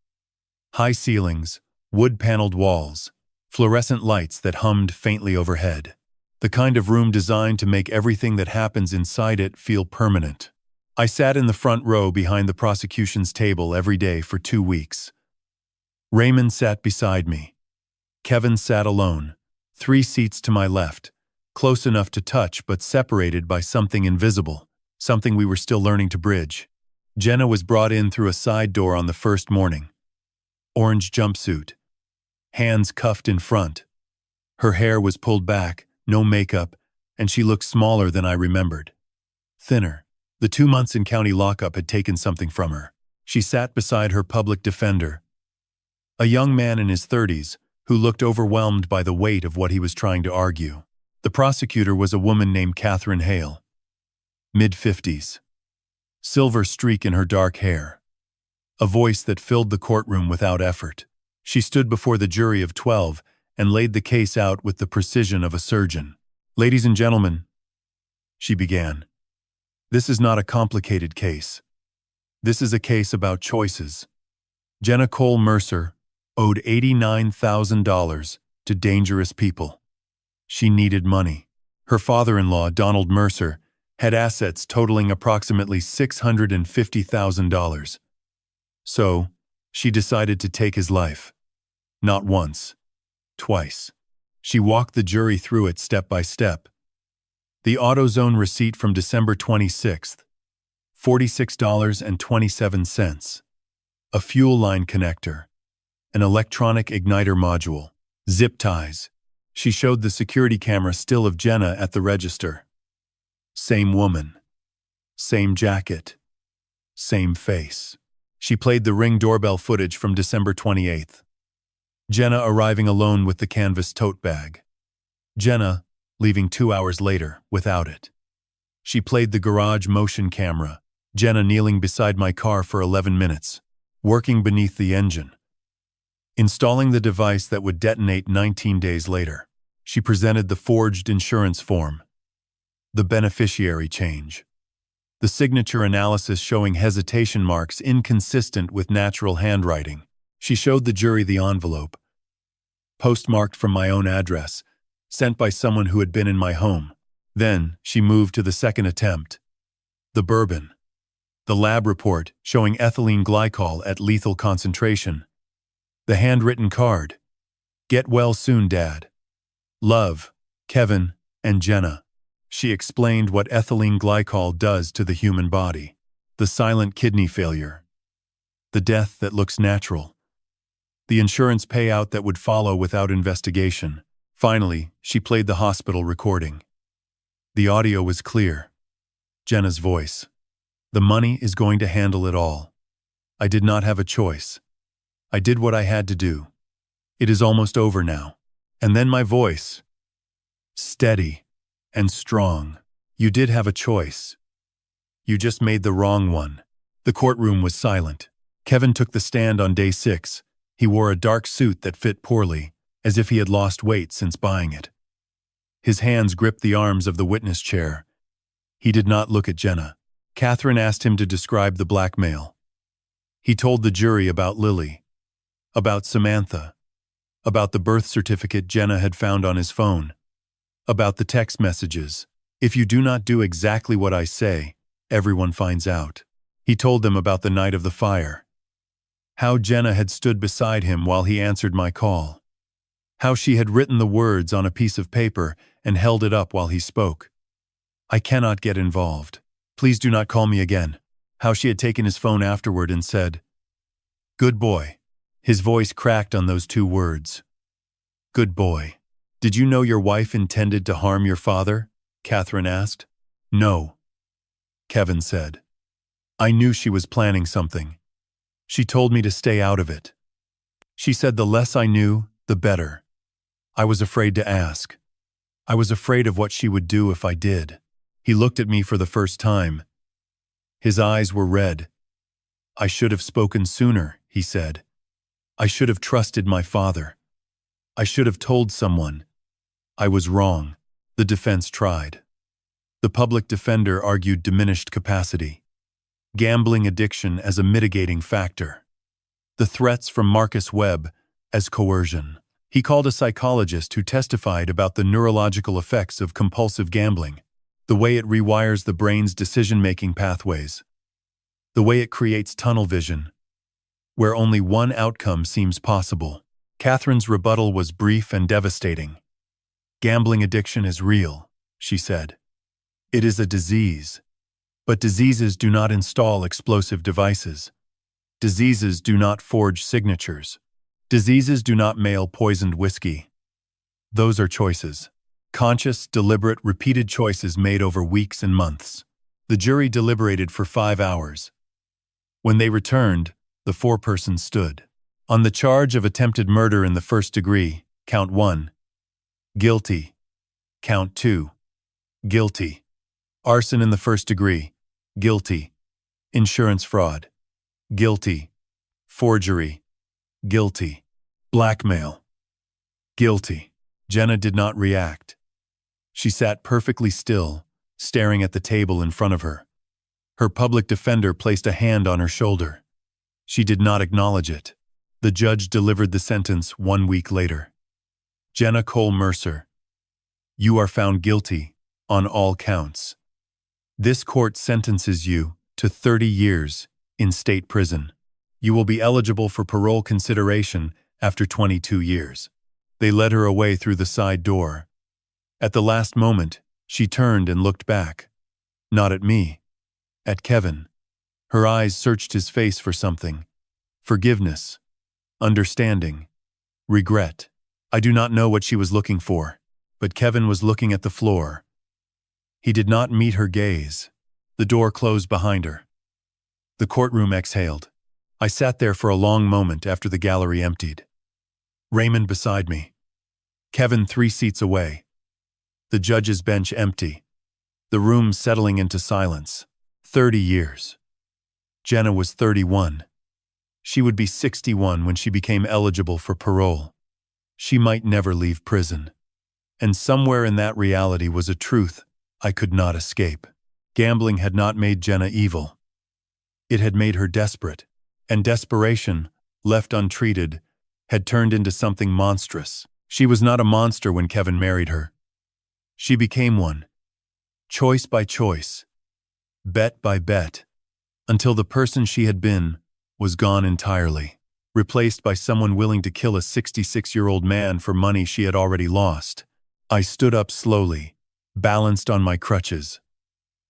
A: High ceilings, wood-paneled walls, fluorescent lights that hummed faintly overhead. The kind of room designed to make everything that happens inside it feel permanent. I sat in the front row behind the prosecution's table every day for 2 weeks. Raymond sat beside me. Kevin sat alone, 3 seats to my left, close enough to touch but separated by something invisible, something we were still learning to bridge. Jenna was brought in through a side door on the first morning. Orange jumpsuit, hands cuffed in front. Her hair was pulled back, no makeup, and she looked smaller than I remembered. Thinner. The 2 months in county lockup had taken something from her. She sat beside her public defender, a young man in his 30s who looked overwhelmed by the weight of what he was trying to argue. The prosecutor was a woman named Catherine Hale, mid-50s. Silver streak in her dark hair. A voice that filled the courtroom without effort. She stood before the jury of 12 and laid the case out with the precision of a surgeon. "Ladies and gentlemen," she began, "this is not a complicated case. This is a case about choices. Jenna Cole Mercer owed $89,000 to dangerous people. She needed money. Her father-in-law, Donald Mercer, had assets totaling approximately $650,000. So, she decided to take his life. Not once, twice. She walked the jury through it step by step. The AutoZone receipt from December 26th, $46.27. A fuel line connector, an electronic igniter module, zip ties. She showed the security camera still of Jenna at the register. Same woman. Same jacket. Same face. She played the Ring doorbell footage from December 28th. Jenna arriving alone with the canvas tote bag. Jenna leaving 2 hours later without it. She played the garage motion camera. Jenna kneeling beside my car for 11 minutes, working beneath the engine. Installing the device that would detonate 19 days later. She presented the forged insurance form. The beneficiary change. The signature analysis showing hesitation marks inconsistent with natural handwriting. She showed the jury the envelope. Postmarked from my own address, sent by someone who had been in my home. Then she moved to the second attempt. The bourbon. The lab report showing ethylene glycol at lethal concentration. The handwritten card. Get well soon, Dad. Love, Kevin and Jenna. She explained what ethylene glycol does to the human body. The silent kidney failure. The death that looks natural. The insurance payout that would follow without investigation. Finally, she played the hospital recording. The audio was clear. Jenna's voice. The money is going to handle it all. I did not have a choice. I did what I had to do. It is almost over now. And then my voice. Steady and strong. You did have a choice. You just made the wrong one. The courtroom was silent. Kevin took the stand on day 6. He wore a dark suit that fit poorly, as if he had lost weight since buying it. His hands gripped the arms of the witness chair. He did not look at Jenna. Catherine asked him to describe the blackmail. He told the jury about Lily, about Samantha, about the birth certificate Jenna had found on his phone, about the text messages. If you do not do exactly what I say, everyone finds out. He told them about the night of the fire. How Jenna had stood beside him while he answered my call. How she had written the words on a piece of paper and held it up while he spoke. I cannot get involved. Please do not call me again. How she had taken his phone afterward and said, "Good boy." His voice cracked on those 2 words. Good boy. Did you know your wife intended to harm your father? Catherine asked. No. Kevin said. I knew she was planning something. She told me to stay out of it. She said the less I knew, the better. I was afraid to ask. I was afraid of what she would do if I did. He looked at me for the first time. His eyes were red. I should have spoken sooner, he said. I should have trusted my father. I should have told someone. I was wrong. The defense tried. The public defender argued diminished capacity. Gambling addiction as a mitigating factor. The threats from Marcus Webb as coercion. He called a psychologist who testified about the neurological effects of compulsive gambling, the way it rewires the brain's decision-making pathways, the way it creates tunnel vision, where only one outcome seems possible. Catherine's rebuttal was brief and devastating. Gambling addiction is real, she said. It is a disease. But diseases do not install explosive devices. Diseases do not forge signatures. Diseases do not mail poisoned whiskey. Those are choices. Conscious, deliberate, repeated choices made over weeks and months. The jury deliberated for 5 hours. When they returned, the 4-person stood. On the charge of attempted murder in the first degree, count 1. Guilty. Count 2. Guilty. Arson in the first degree. Guilty. Insurance fraud. Guilty. Forgery. Guilty. Blackmail. Guilty. Jenna did not react. She sat perfectly still, staring at the table in front of her. Her public defender placed a hand on her shoulder. She did not acknowledge it. The judge delivered the sentence 1 week later. Jenna Cole Mercer, you are found guilty on all counts. This court sentences you to 30 years in state prison. You will be eligible for parole consideration after 22 years. They led her away through the side door. At the last moment, she turned and looked back. Not at me, at Kevin. Her eyes searched his face for something. Forgiveness, understanding, regret. I do not know what she was looking for, but Kevin was looking at the floor. He did not meet her gaze. The door closed behind her. The courtroom exhaled. I sat there for a long moment after the gallery emptied. Raymond beside me. Kevin 3 seats away. The judge's bench empty. The room settling into silence. 30 years. Jenna was 31. She would be 61 when she became eligible for parole. She might never leave prison. And somewhere in that reality was a truth I could not escape. Gambling had not made Jenna evil. It had made her desperate. And desperation, left untreated, had turned into something monstrous. She was not a monster when Kevin married her. She became one. Choice by choice. Bet by bet. Until the person she had been was gone entirely. Replaced by someone willing to kill a 66-year-old man for money she had already lost. I stood up slowly, balanced on my crutches.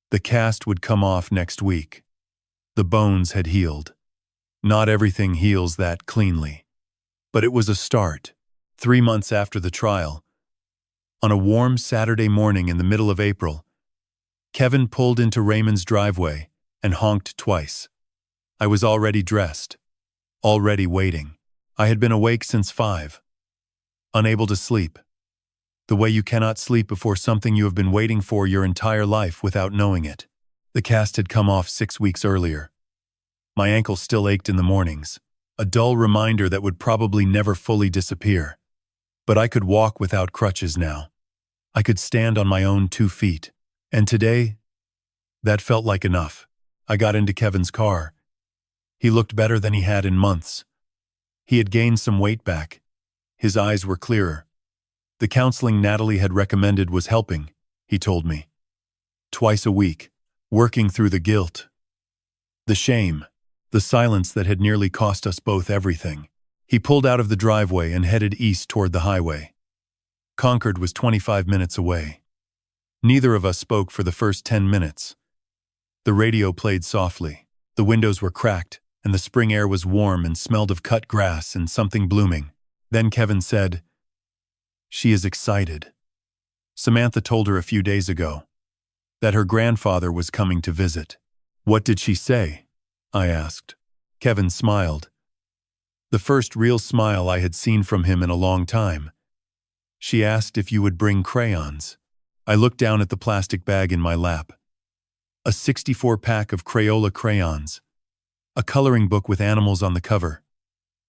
A: The cast would come off next week. The bones had healed. Not everything heals that cleanly. But it was a start. 3 months after the trial, on a warm Saturday morning in the middle of April, Kevin pulled into Raymond's driveway and honked twice. I was already dressed, already waiting. I had been awake since 5, unable to sleep. The way you cannot sleep before something you have been waiting for your entire life without knowing it. The cast had come off 6 weeks earlier. My ankle still ached in the mornings, a dull reminder that would probably never fully disappear. But I could walk without crutches now. I could stand on my own 2 feet. And today, that felt like enough. I got into Kevin's car. He looked better than he had in months. He had gained some weight back. His eyes were clearer. The counseling Natalie had recommended was helping, he told me. Twice a week, working through the guilt, the shame, the silence that had nearly cost us both everything. He pulled out of the driveway and headed east toward the highway. Concord was 25 minutes away. Neither of us spoke for the first 10 minutes. The radio played softly. The windows were cracked, and the spring air was warm and smelled of cut grass and something blooming. Then Kevin said, "She is excited." Samantha told her a few days ago that her grandfather was coming to visit. "What did she say?" I asked. Kevin smiled. The first real smile I had seen from him in a long time. "She asked if you would bring crayons." I looked down at the plastic bag in my lap. A 64-pack of Crayola crayons. A coloring book with animals on the cover.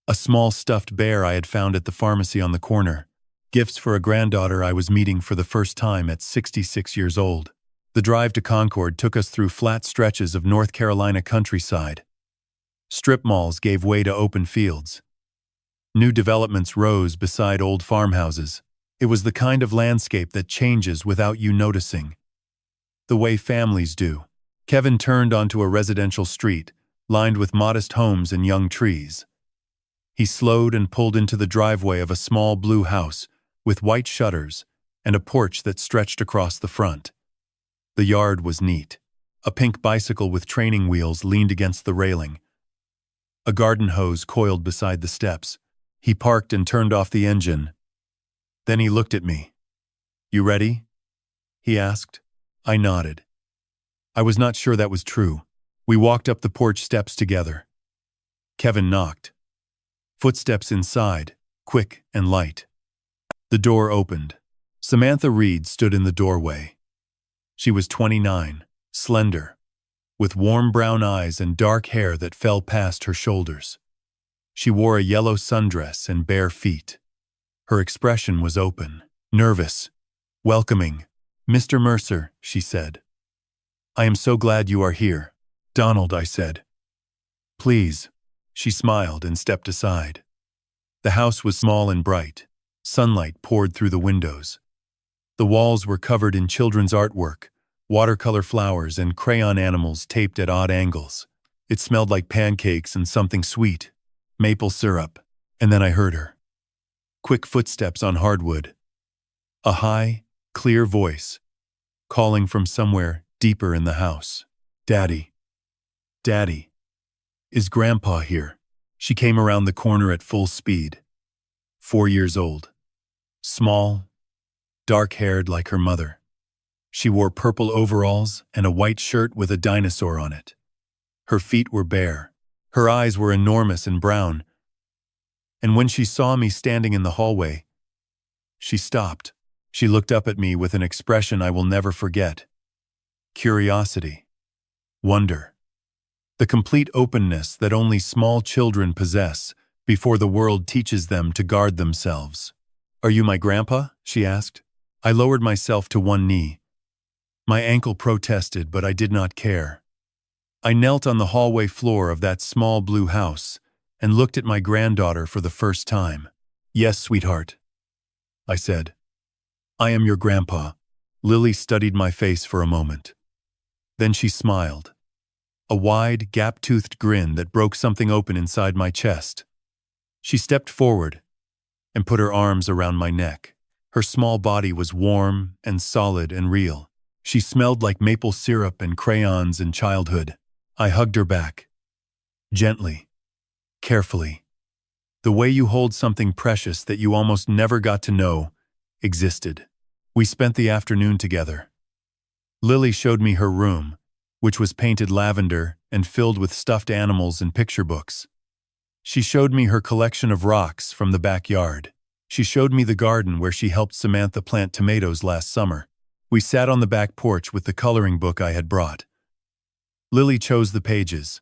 A: A small stuffed bear I had found at the pharmacy on the corner. Gifts for a granddaughter I was meeting for the first time at 66 years old. The drive to Concord took us through flat stretches of North Carolina countryside. Strip malls gave way to open fields. New developments rose beside old farmhouses. It was the kind of landscape that changes without you noticing. The way families do. Kevin turned onto a residential street, lined with modest homes and young trees. He slowed and pulled into the driveway of a small blue house with white shutters and a porch that stretched across the front. The yard was neat. A pink bicycle with training wheels leaned against the railing. A garden hose coiled beside the steps. He parked and turned off the engine. Then he looked at me. "You ready?" he asked. I nodded. I was not sure that was true. We walked up the porch steps together. Kevin knocked. Footsteps inside, quick and light. The door opened. Samantha Reed stood in the doorway. She was 29, slender, with warm brown eyes and dark hair that fell past her shoulders. She wore a yellow sundress and bare feet. Her expression was open, nervous, welcoming. "Mr. Mercer," she said. "I am so glad you are here." Donald, I said. Please. She smiled and stepped aside. The house was small and bright. Sunlight poured through the windows. The walls were covered in children's artwork, watercolor flowers and crayon animals taped at odd angles. It smelled like pancakes and something sweet, maple syrup, and then I heard her. Quick footsteps on hardwood. A high, clear voice, calling from somewhere deeper in the house. Daddy. Daddy. Is Grandpa here? She came around the corner at full speed. 4 years old. Small, dark-haired like her mother. She wore purple overalls and a white shirt with a dinosaur on it. Her feet were bare. Her eyes were enormous and brown. And when she saw me standing in the hallway, she stopped. She looked up at me with an expression I will never forget. Curiosity. Wonder. The complete openness that only small children possess before the world teaches them to guard themselves. Are you my grandpa? She asked. I lowered myself to one knee. My ankle protested, but I did not care. I knelt on the hallway floor of that small blue house and looked at my granddaughter for the first time. Yes, sweetheart, I said. I am your grandpa. Lily studied my face for a moment. Then she smiled. A wide, gap-toothed grin that broke something open inside my chest. She stepped forward and put her arms around my neck. Her small body was warm and solid and real. She smelled like maple syrup and crayons and childhood. I hugged her back. Gently. Carefully. The way you hold something precious that you almost never got to know existed. We spent the afternoon together. Lily showed me her room, which was painted lavender and filled with stuffed animals and picture books. She showed me her collection of rocks from the backyard. She showed me the garden where she helped Samantha plant tomatoes last summer. We sat on the back porch with the coloring book I had brought. Lily chose the pages.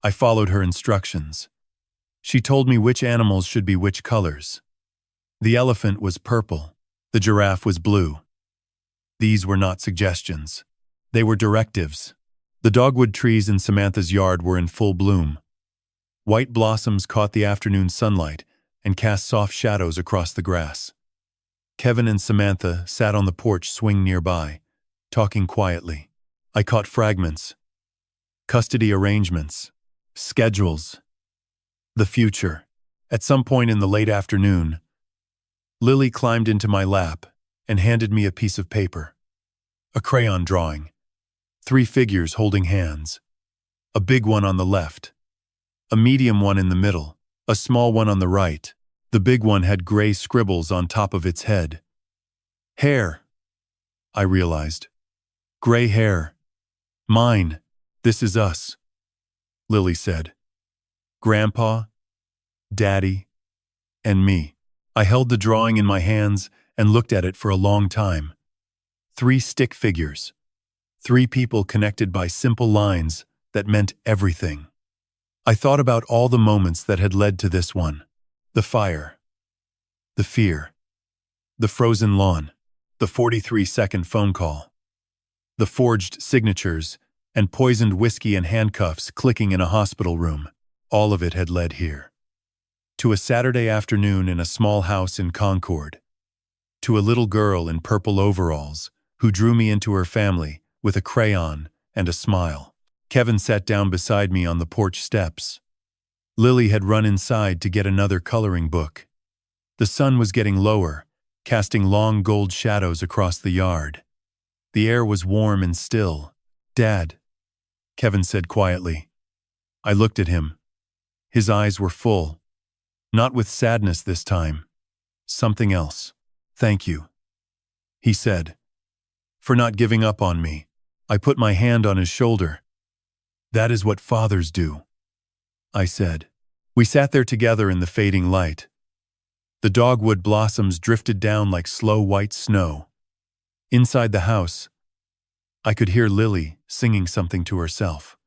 A: I followed her instructions. She told me which animals should be which colors. The elephant was purple. The giraffe was blue. These were not suggestions. They were directives. The dogwood trees in Samantha's yard were in full bloom. White blossoms caught the afternoon sunlight and cast soft shadows across the grass. Kevin and Samantha sat on the porch swing nearby, talking quietly. I caught fragments. Custody arrangements. Schedules. The future. At some point in the late afternoon, Lily climbed into my lap and handed me a piece of paper. A crayon drawing. 3 figures holding hands. A big one on the left. A medium one in the middle. A small one on the right. The big one had gray scribbles on top of its head. Hair, I realized. Gray hair. Mine. This is us, Lily said. Grandpa, Daddy, and me. I held the drawing in my hands and looked at it for a long time. 3 stick figures. 3 people connected by simple lines that meant everything. I thought about all the moments that had led to this one. The fire. The fear. The frozen lawn. The 43-second phone call. The forged signatures and poisoned whiskey and handcuffs clicking in a hospital room. All of it had led here. To a Saturday afternoon in a small house in Concord. To a little girl in purple overalls who drew me into her family with a crayon and a smile. Kevin sat down beside me on the porch steps. Lily had run inside to get another coloring book. The sun was getting lower, casting long gold shadows across the yard. The air was warm and still. Dad, Kevin said quietly. I looked at him. His eyes were full. Not with sadness this time. Something else. Thank you, he said, for not giving up on me. I put my hand on his shoulder. That is what fathers do, I said. We sat there together in the fading light. The dogwood blossoms drifted down like slow white snow. Inside the house, I could hear Lily singing something to herself.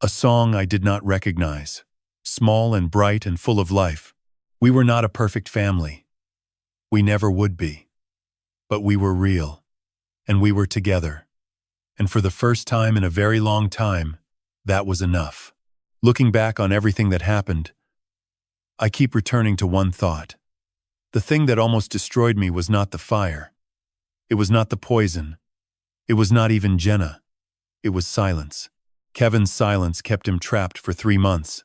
A: A song I did not recognize. Small and bright and full of life. We were not a perfect family. We never would be. But we were real. And we were together. And for the first time in a very long time, That was enough. Looking back on everything that happened, I keep returning to one thought. The thing that almost destroyed me was not the fire. It was not the poison. It was not even Jenna. It was silence. Kevin's silence kept him trapped for 3 months.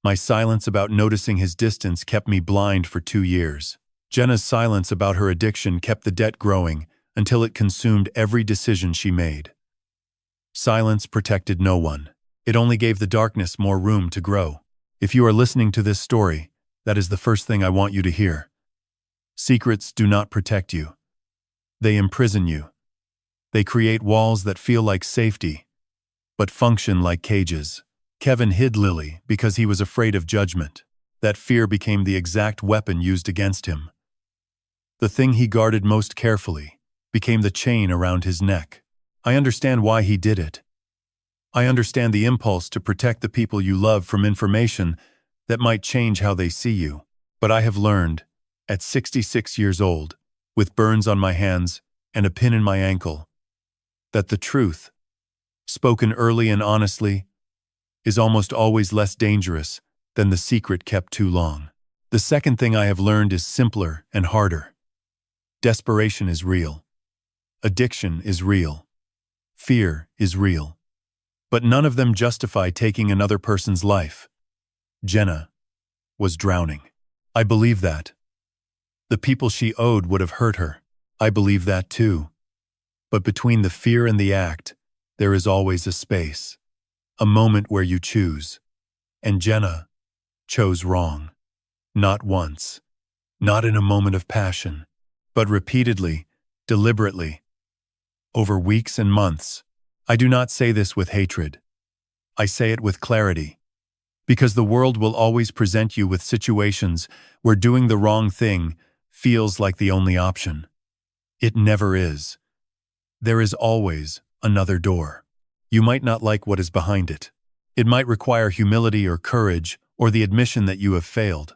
A: My silence about noticing his distance kept me blind for 2 years. Jenna's silence about her addiction kept the debt growing until it consumed every decision she made. Silence protected no one. It only gave the darkness more room to grow. If you are listening to this story, that is the first thing I want you to hear. Secrets do not protect you. They imprison you. They create walls that feel like safety, but function like cages. Kevin hid Lily because he was afraid of judgment. That fear became the exact weapon used against him. The thing he guarded most carefully became the chain around his neck. I understand why he did it. I understand the impulse to protect the people you love from information that might change how they see you. But I have learned, at 66 years old, with burns on my hands and a pin in my ankle, that the truth, spoken early and honestly, is almost always less dangerous than the secret kept too long. The second thing I have learned is simpler and harder. Desperation is real. Addiction is real. Fear is real. But none of them justify taking another person's life. Jenna was drowning. I believe that. The people she owed would have hurt her. I believe that too. But between the fear and the act, there is always a space. A moment where you choose. And Jenna chose wrong. Not once. Not in a moment of passion. But repeatedly, deliberately. Over weeks and months. I do not say this with hatred. I say it with clarity. Because the world will always present you with situations where doing the wrong thing feels like the only option. It never is. There is always another door. You might not like what is behind it. It might require humility or courage or the admission that you have failed.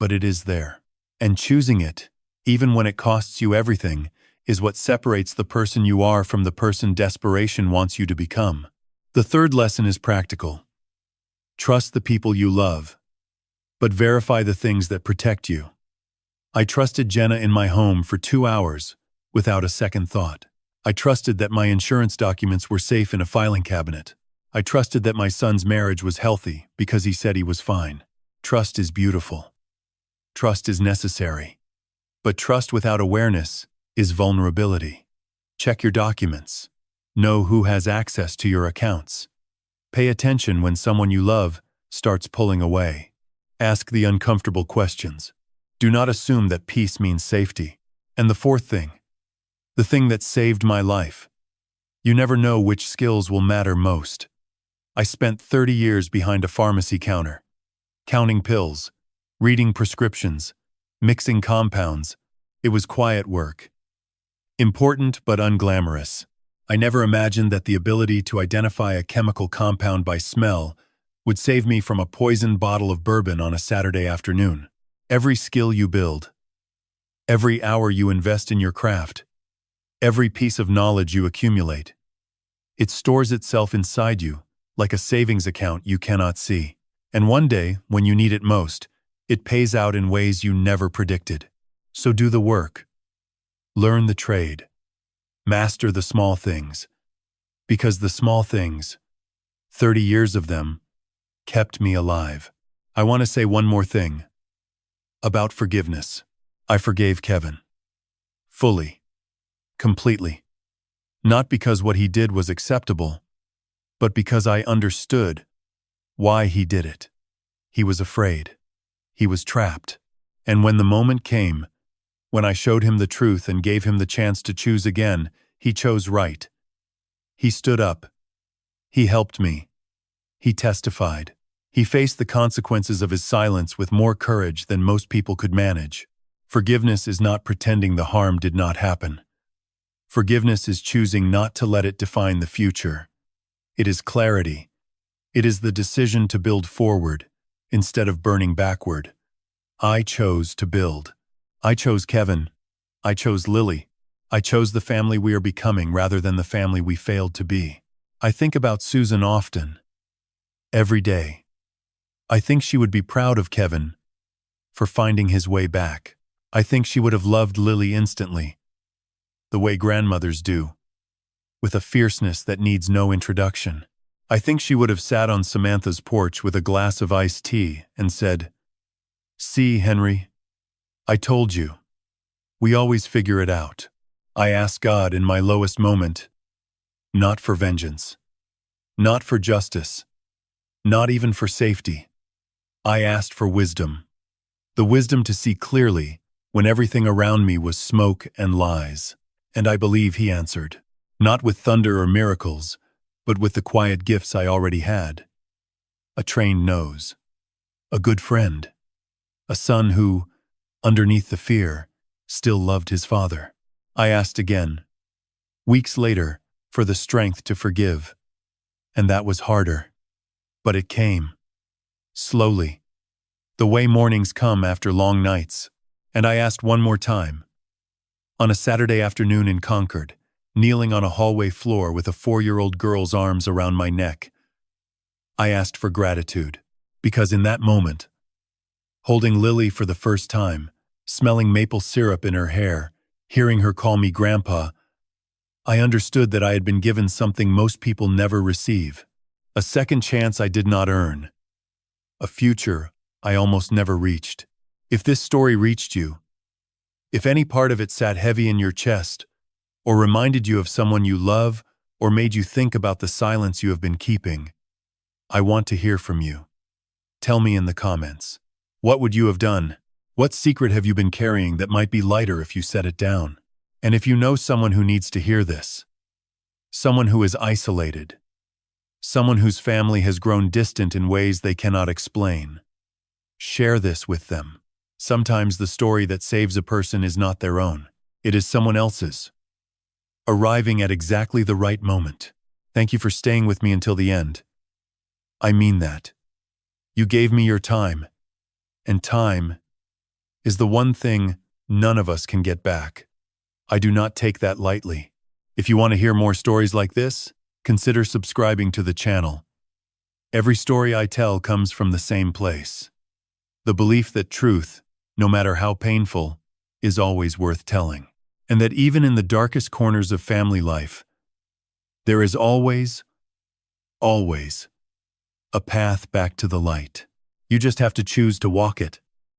A: But it is there. And choosing it, even when it costs you everything, is what separates the person you are from the person desperation wants you to become. The third lesson is practical. Trust the people you love, but verify the things that protect you. I trusted Jenna in my home for 2 hours without a second thought. I trusted that my insurance documents were safe in a filing cabinet. I trusted that my son's marriage was healthy because he said he was fine. Trust is beautiful. Trust is necessary. But trust without awareness is vulnerability. Check your documents. Know who has access to your accounts. Pay attention when someone you love starts pulling away. Ask the uncomfortable questions. Do not assume that peace means safety. And the fourth thing, the thing that saved my life. You never know which skills will matter most. I spent 30 years behind a pharmacy counter, counting pills, reading prescriptions, mixing compounds. It was quiet work. Important but unglamorous. I never imagined that the ability to identify a chemical compound by smell would save me from a poisoned bottle of bourbon on a Saturday afternoon. Every skill you build, every hour you invest in your craft, every piece of knowledge you accumulate, it stores itself inside you like a savings account you cannot see. And one day, when you need it most, it pays out in ways you never predicted. So do the work. Learn the trade. Master the small things. Because the small things, 30 years of them, kept me alive. I want to say one more thing. About forgiveness. I forgave Kevin. Fully. Completely. Not because what he did was acceptable, but because I understood why he did it. He was afraid. He was trapped. And when the moment came, when I showed him the truth and gave him the chance to choose again, he chose right. He stood up. He helped me. He testified. He faced the consequences of his silence with more courage than most people could manage. Forgiveness is not pretending the harm did not happen. Forgiveness is choosing not to let it define the future. It is clarity. It is the decision to build forward instead of burning backward. I chose to build. I chose Kevin. I chose Lily. I chose the family we are becoming rather than the family we failed to be. I think about Susan often, every day. I think she would be proud of Kevin for finding his way back. I think she would have loved Lily instantly, the way grandmothers do, with a fierceness that needs no introduction. I think she would have sat on Samantha's porch with a glass of iced tea and said, "See, Henry, I told you. We always figure it out." I asked God in my lowest moment, not for vengeance, not for justice, not even for safety. I asked for wisdom, the wisdom to see clearly when everything around me was smoke and lies. And I believe He answered, not with thunder or miracles, but with the quiet gifts I already had. A trained nose, a good friend, a son who, underneath the fear, still loved his father. I asked again, weeks later, for the strength to forgive. And that was harder. But it came. Slowly. The way mornings come after long nights. And I asked one more time. On a Saturday afternoon in Concord, kneeling on a hallway floor with a 4-year-old girl's arms around my neck, I asked for gratitude. Because in that moment, holding Lily for the first time, smelling maple syrup in her hair, hearing her call me Grandpa, I understood that I had been given something most people never receive. A second chance I did not earn. A future I almost never reached. If this story reached you, if any part of it sat heavy in your chest, or reminded you of someone you love, or made you think about the silence you have been keeping, I want to hear from you. Tell me in the comments. What would you have done? What secret have you been carrying that might be lighter if you set it down? And if you know someone who needs to hear this, someone who is isolated, someone whose family has grown distant in ways they cannot explain, share this with them. Sometimes the story that saves a person is not their own. It is someone else's, arriving at exactly the right moment. Thank you for staying with me until the end. I mean that. You gave me your time, and time is the one thing none of us can get back. I do not take that lightly. If you want to hear more stories like this, consider subscribing to the channel. Every story I tell comes from the same place. The belief that truth, no matter how painful, is always worth telling. And that even in the darkest corners of family life, there is always a path back to the light. You just have to choose to walk it.